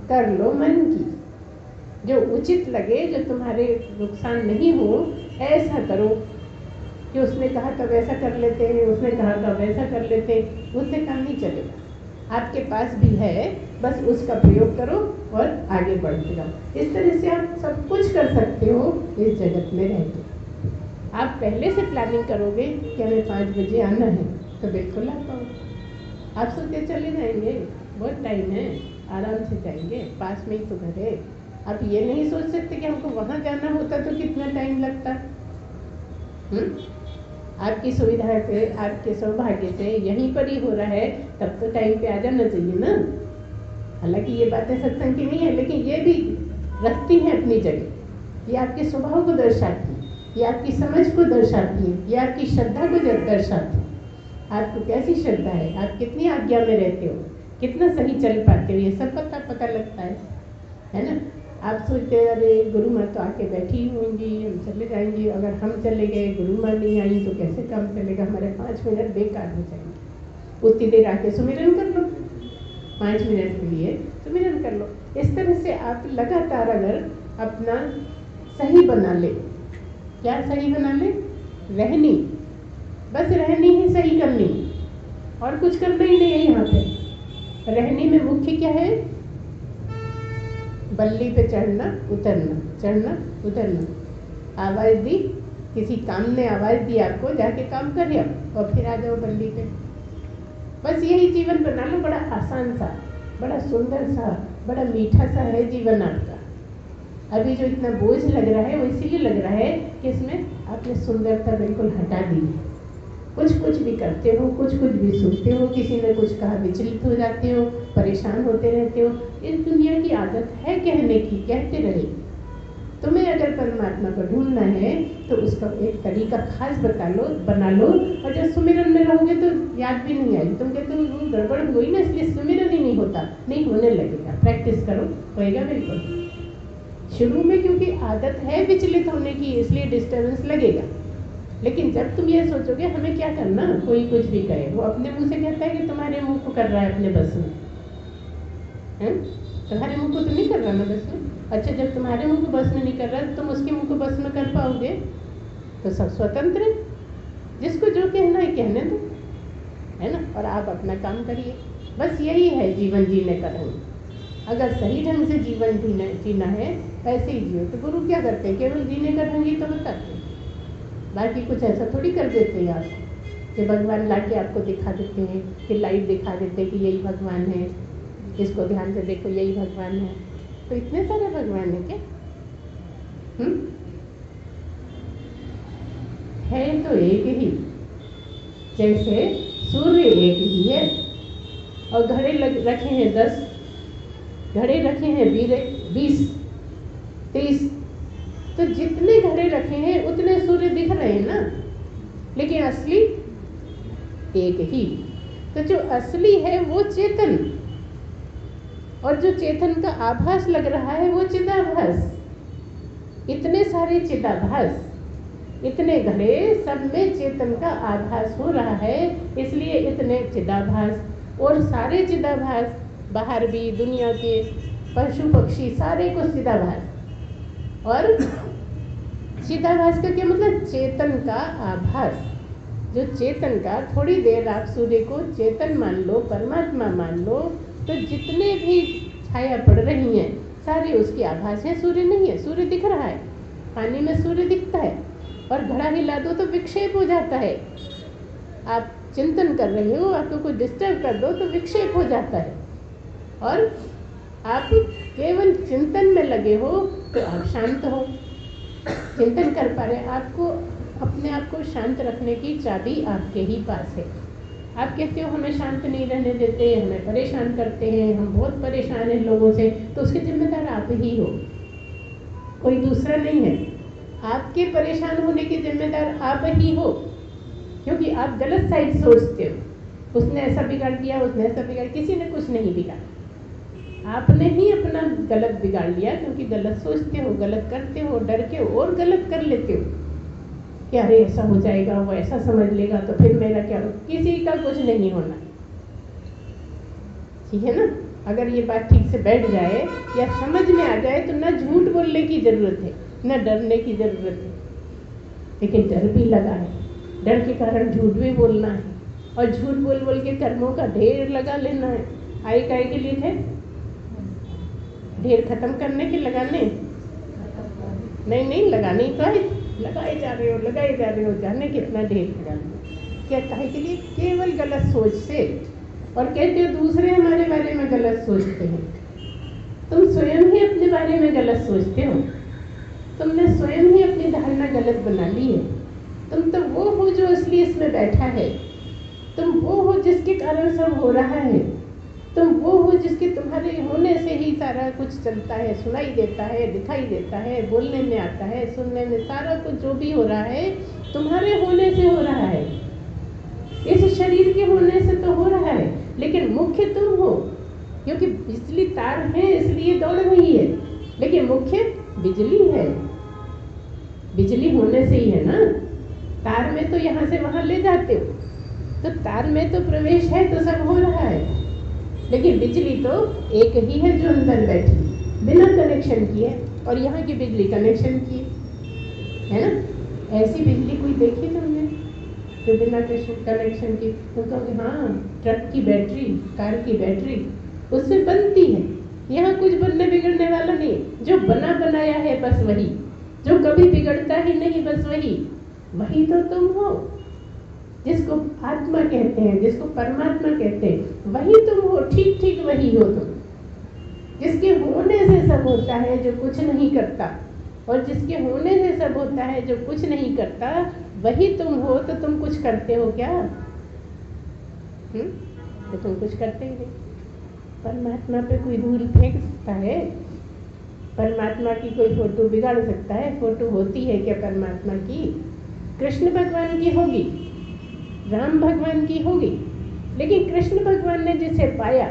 कर लो मन की, जो उचित लगे, जो तुम्हारे नुकसान नहीं हो, ऐसा करो। कि उसने कहा था वैसा कर लेते हैं, उसने कहा था वैसा कर लेते हैं, उससे काम नहीं चलेगा। आपके पास भी है, बस उसका प्रयोग करो और आगे बढ़ते जाओ। इस तरह से आप सब कुछ कर सकते हो इस जगत में रहते। आप पहले से प्लानिंग करोगे कि हमें 5 बजे आना है, तो बिल्कुल आ पाओगे। आप सोचते चले जाएंगे, बहुत टाइम है, आराम से जाएंगे, पास में ही तो घर है। आप ये नहीं सोच सकते कि हमको वहाँ जाना होता तो कितना टाइम लगता। आपकी सुविधा से, आपके सौभाग्य से यहीं पर ही हो रहा है, तब तो टाइम पे आ जाना चाहिए ना। हालांकि ये बातें सत्संग की नहीं है, लेकिन ये भी रखती हैं अपनी जगह। ये आपके स्वभाव को दर्शाती है, ये आपकी समझ को दर्शाती है, ये आपकी श्रद्धा को दर्शाती है। आपको कैसी श्रद्धा है, आप कितनी आज्ञा में रहते हो, कितना सही चल पाते हो, ये सब पता लगता है ना। आप सोचते हैं अरे गुरु माँ तो आके बैठी होंगी, हम चले जाएंगे, अगर हम चले गए, गुरु माँ नहीं आई तो कैसे काम चलेगा, हमारे 5 मिनट बेकार हो जाएंगे। उतनी देर आके सुमिरन कर लो, 5 मिनट के लिए सुमिरन कर लो। इस तरह से आप लगातार अगर अपना सही बना ले, क्या सही बना ले? रहनी, बस रहनी ही सही करनी, और कुछ करना ही नहीं है। यहाँ पे रहनी में मुख्य क्या है? बल्ली पे चढ़ना उतरना, चढ़ना उतरना। आवाज़ दी, किसी काम ने आवाज़ दी आपको, जाके काम कर आओ और फिर आ जाओ बल्ली पे। बस यही जीवन बना लो, बड़ा आसान सा, बड़ा सुंदर सा, बड़ा मीठा सा है जीवन आपका। अभी जो इतना बोझ लग रहा है वो इसीलिए लग रहा है कि इसमें आपने सुंदरता बिल्कुल हटा दी है। कुछ भी करते हो, कुछ भी सोचते हो, किसी ने कुछ कहा विचलित हो जाते हो, परेशान होते रहते हो। इस दुनिया की आदत है कहने की, कहते रहे। तुम्हें अगर परमात्मा को ढूंढना है तो उसका एक तरीका खास बना लो, और जब सुमिरन में रहोगे तो याद भी नहीं आएगी। तुम कहते हो गड़बड़ हुई ना, इसलिए सुमिरन ही नहीं होता, नहीं होने लगेगा। प्रैक्टिस करो, होएगा बिल्कुल। शुरू में क्योंकि आदत है विचलित होने की, इसलिए डिस्टर्बेंस लगेगा। लेकिन जब तुम ये सोचोगे हमें क्या करना, कोई कुछ भी कहे, वो अपने मुंह से कहता है कि तुम्हारे मुंह को कर रहा है अपने बस में, है? तुम्हारे मुंह को तो नहीं कर रहा ना बस में। अच्छा, जब तुम्हारे मुंह को बस में नहीं कर रहा, तुम उसके मुंह को बस में कर पाओगे? तो सब स्वतंत्र है, जिसको जो कहना है कहने दो, है ना। और आप अपना काम करिए, बस यही है जीवन जीने का ढंग। अगर सही ढंग से जीवन जीना है, ऐसे ही जियो। तो गुरु क्या करते हैं? केवल जीने का ढंग ही तो बताते हैं, बाकी कुछ ऐसा थोड़ी कर देते हैं आपको कि भगवान लाके आपको दिखा देते हैं, कि लाइट दिखा देते हैं कि यही भगवान है, इसको ध्यान से देखो यही भगवान है। तो इतने सारे भगवान है क्या? है तो एक ही, जैसे सूर्य एक ही है, और घड़े रखे हैं 10, घड़े रखे हैं 20, 30, तो जितने घड़े रखे हैं उतने सूर्य दिख रहे हैं ना, लेकिन असली एक ही। तो जो असली है वो चेतन, और जो चेतन का आभास लग रहा है वो चिदाभास। इतने सारे चिदाभास, इतने घड़े, सब में चेतन का आभास हो रहा है, इसलिए इतने चिदाभास। और सारे चिदाभास बाहर भी, दुनिया के पशु पक्षी सारे को चिदाभास। और चिदाभास का क्या मतलब? चेतन का आभास। जो चेतन का, थोड़ी देर आप सूर्य को चेतन मान लो, परमात्मा मान लो, तो जितने भी छाया पड़ रही हैं सारे उसके आभास है। सूर्य नहीं है, सूर्य दिख रहा है, पानी में सूर्य दिखता है, और घड़ा हिला दो तो विक्षेप हो जाता है। आप चिंतन कर रहे हो, आपको कोई डिस्टर्ब कर दो तो विक्षेप हो जाता है। और आप केवल चिंतन में लगे हो तो आप शांत हो, चिंतन कर पा रहे। आपको अपने आप को शांत रखने की चाबी आपके ही पास है। आप कहते हो हमें शांत नहीं रहने देते, हमें परेशान करते हैं, हम बहुत परेशान हैं लोगों से, तो उसके जिम्मेदार आप ही हो, कोई दूसरा नहीं है। आपके परेशान होने के जिम्मेदार आप ही हो, क्योंकि आप गलत साइड सोचते हो। उसने ऐसा बिगाड़ दिया, उसने ऐसा बिगाड़, किसी ने कुछ नहीं बिगाड़ा, आपने ही अपना गलत बिगाड़ लिया, क्योंकि गलत सोचते हो, गलत करते हो, डर के और गलत कर लेते हो कि अरे ऐसा हो जाएगा, वो ऐसा समझ लेगा तो फिर मेरा क्या हो। किसी का कुछ नहीं होना, ठीक है ना। अगर ये बात ठीक से बैठ जाए या समझ में आ जाए तो ना झूठ बोलने की जरूरत है, ना डरने की जरूरत है। लेकिन डर भी लगा है, डर के कारण झूठ भी बोलना है, और झूठ बोल बोल के कर्मों का ढेर लगा लेना है। आय काय के लिए थे ढेर खत्म करने के लगाने नहीं लगाने ही तो है, लगाए जा रहे हो, लगाए जा रहे हो, जाने कितना ढेर लगाने। क्या काहे के लिए? केवल गलत सोच से। और कहते हो दूसरे हमारे बारे में गलत सोचते हैं, तुम स्वयं ही अपने बारे में गलत सोचते हो। तुमने स्वयं ही अपनी धारणा गलत बना ली है। तुम तो वो हो जो असली इसमें बैठा है, तुम वो हो जिसके कारण सब हो रहा है, तुम वो हो जिसके तुम्हारे होने से ही सारा कुछ चलता है, सुनाई देता है, दिखाई देता है, बोलने में आता है, सुनने में, सारा कुछ जो भी हो रहा है तुम्हारे होने से हो रहा है। इस शरीर के होने से तो हो रहा है, लेकिन मुख्य तुम हो, क्योंकि बिजली तार है इसलिए दौड़ रही है, लेकिन मुख्य बिजली है। बिजली होने से ही है ना, तार में तो यहाँ से वहाँ ले जाते हो, तो तार में तो प्रवेश है तो सब हो रहा है, लेकिन बिजली तो एक ही है जो अंदर बैठी बिना कनेक्शन किए, और यहाँ की बिजली कनेक्शन की है ना। ऐसी बिजली कोई देखी तुमने जो बिना कनेक्शन की? तो कहोगे हाँ, ट्रक की बैटरी, कार की बैटरी उससे बनती है। यहाँ कुछ बनने बिगड़ने वाला नहीं, जो बना बनाया है बस वही, जो कभी बिगड़ता ही नहीं बस वही तो तुम हो, जिसको आत्मा कहते हैं, जिसको परमात्मा कहते हैं, वही तुम हो, ठीक ठीक वही हो तुम। जिसके होने से सब होता है जो कुछ नहीं करता, और जिसके होने से सब होता है जो कुछ नहीं करता, वही तुम हो। तो तुम कुछ करते हो क्या? तो तुम कुछ करते ही नहीं। परमात्मा पे कोई धूल फेंक सकता है? परमात्मा की कोई फोटो बिगाड़ सकता है? फोटो होती है क्या परमात्मा की? कृष्ण भगवान की होगी, राम भगवान की होगी, लेकिन कृष्ण भगवान ने जिसे पाया,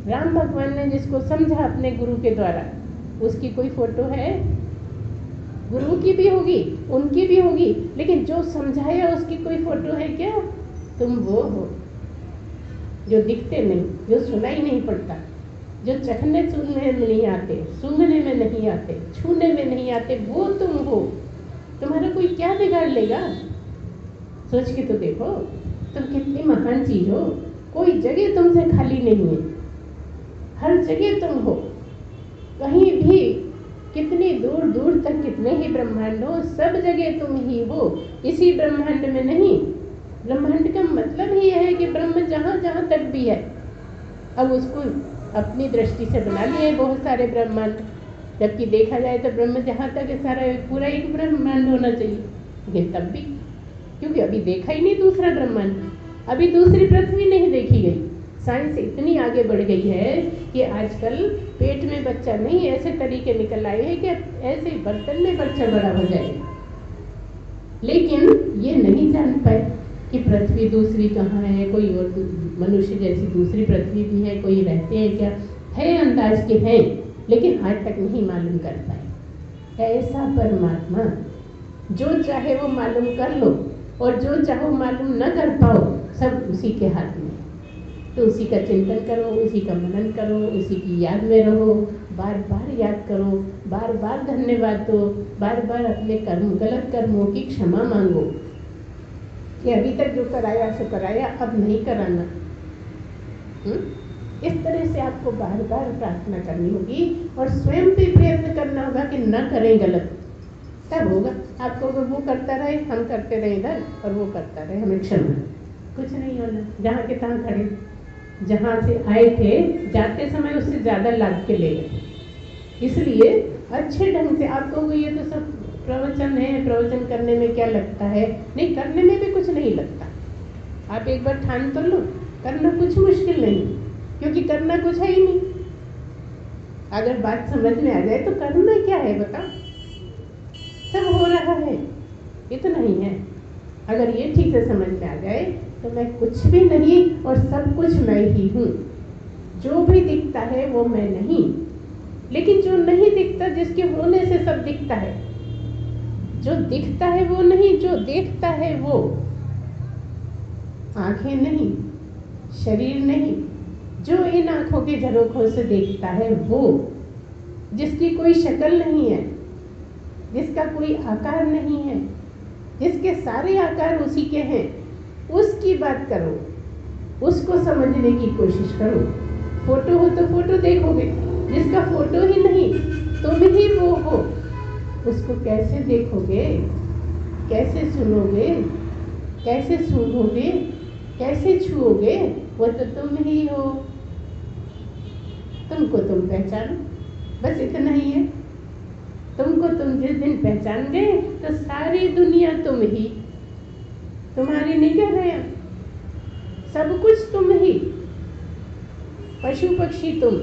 राम भगवान ने जिसको समझा अपने गुरु के द्वारा, उसकी कोई फोटो है? गुरु की भी होगी, उनकी भी होगी, लेकिन जो समझाया उसकी कोई फोटो है क्या? तुम वो हो जो दिखते नहीं, जो सुनाई नहीं पड़ता, जो चखने सुनने में नहीं आते, सूंघने में नहीं आते, छूने में नहीं आते, वो तुम हो। तुम्हारा कोई क्या बिगाड़ लेगा? सोच के तो देखो, तुम कितनी महान चीज हो। कोई जगह तुमसे खाली नहीं है, हर जगह तुम हो। कहीं भी, कितनी दूर दूर तक कितने ही ब्रह्मांड हो, सब जगह तुम ही हो, इसी ब्रह्मांड में नहीं। ब्रह्मांड का मतलब ही है कि ब्रह्म जहाँ जहाँ तक भी है। अब उसको अपनी दृष्टि से बना लिए बहुत सारे ब्रह्मांड, जबकि देखा जाए तो ब्रह्म जहाँ तक है सारा पूरा एक ब्रह्मांड होना चाहिए, लेकिन तब भी, क्योंकि अभी देखा ही नहीं दूसरा ब्रह्मांड, अभी दूसरी पृथ्वी नहीं देखी गई, साइंस इतनी आगे बढ़ गई है कि आजकल पेट में बच्चा नहीं, ऐसे तरीके निकल आए हैं कि ऐसे ही बर्तन में बच्चा बड़ा हो जाएगा। लेकिन ये नहीं जान पाए कि पृथ्वी दूसरी कहाँ है, कोई और मनुष्य जैसी दूसरी पृथ्वी भी है, कोई रहते हैं क्या, है अंदाज के हैं, लेकिन आज तक नहीं मालूम कर पाए। ऐसा परमात्मा, जो चाहे वो मालूम कर लो और जो चाहो मालूम न कर पाओ, सब उसी के हाथ में। तो उसी का चिंतन करो, उसी का मनन करो, उसी की याद में रहो, बार बार याद करो, बार बार धन्यवाद दो, बार बार अपने गलत कर्मों की क्षमा मांगो कि अभी तक जो कराया सो कराया, अब नहीं कराना। इस तरह से आपको बार बार प्रार्थना करनी होगी और स्वयं भी प्रयत्न करना होगा कि न करें गलत। तब होगा। आपको वो करता रहे, हम करते रहे इधर, और वो करता रहे, हमें क्षमा, कुछ नहीं होना। जहाँ के तहाँ खड़े, जहाँ से आए थे जाते समय उससे ज़्यादा लाभ के ले गए। इसलिए अच्छे ढंग से आप कहोगे ये तो सब प्रवचन है, प्रवचन करने में क्या लगता है? नहीं, करने में भी कुछ नहीं लगता। आप एक बार ठान तो लो, करना कुछ मुश्किल नहीं, क्योंकि करना कुछ है ही नहीं। अगर बात समझ में आ जाए तो करना क्या है बताओ, सब हो रहा है, इतना ही है। अगर ये ठीक से समझ में आ जाए तो मैं कुछ भी नहीं और सब कुछ मैं ही हूँ। जो भी दिखता है वो मैं नहीं, लेकिन जो नहीं दिखता, जिसके होने से सब दिखता है, जो दिखता है वो नहीं, जो देखता है वो। आंखें नहीं, शरीर नहीं, जो इन आंखों के झरोखों से देखता है वो, जिसकी कोई शक्ल नहीं है, जिसका कोई आकार नहीं है, जिसके सारे आकार उसी के हैं, उसकी बात करो, उसको समझने की कोशिश करो। फोटो हो तो फोटो देखोगे, जिसका फोटो ही नहीं, तुम ही वो हो, उसको कैसे देखोगे, कैसे सुनोगे, कैसे सूंघोगे, कैसे छुओगे? वो तो तुम ही हो। तुमको तुम पहचानो, बस इतना ही है। तुमको तुम जिस दिन पहचान गए तो सारी दुनिया तुम ही, तुम्हारी नहीं कह रहे हैं, सब कुछ तुम ही, पशु पक्षी तुम,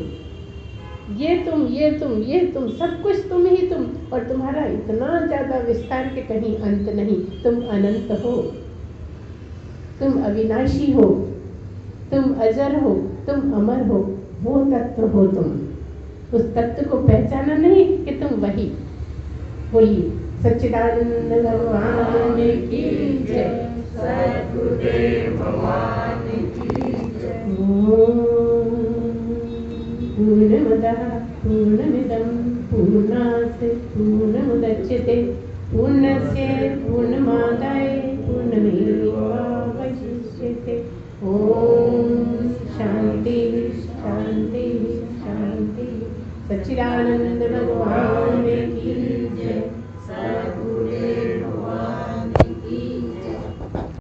ये तुम, ये तुम, ये तुम, सब कुछ तुम ही तुम। और तुम्हारा इतना ज्यादा विस्तार के कहीं अंत नहीं। तुम अनंत हो, तुम अविनाशी हो, तुम अजर हो, तुम अमर हो, वो तत्व हो तुम। उस तत्व को पहचाना नहीं कि तुम वही। बोलिए सच्चिदानंद भगवान की जय, सद्गुरुदेव भगवान की जय। पूर्णमदः पूर्णमिदं पूर्णात् पूर्णमुदच्यते पूर्णस्य पूर्णमादाय पूर्णमेवावशिष्यते। ओम शांति शांति शांति। सच्चिदानंद भगवान की जय।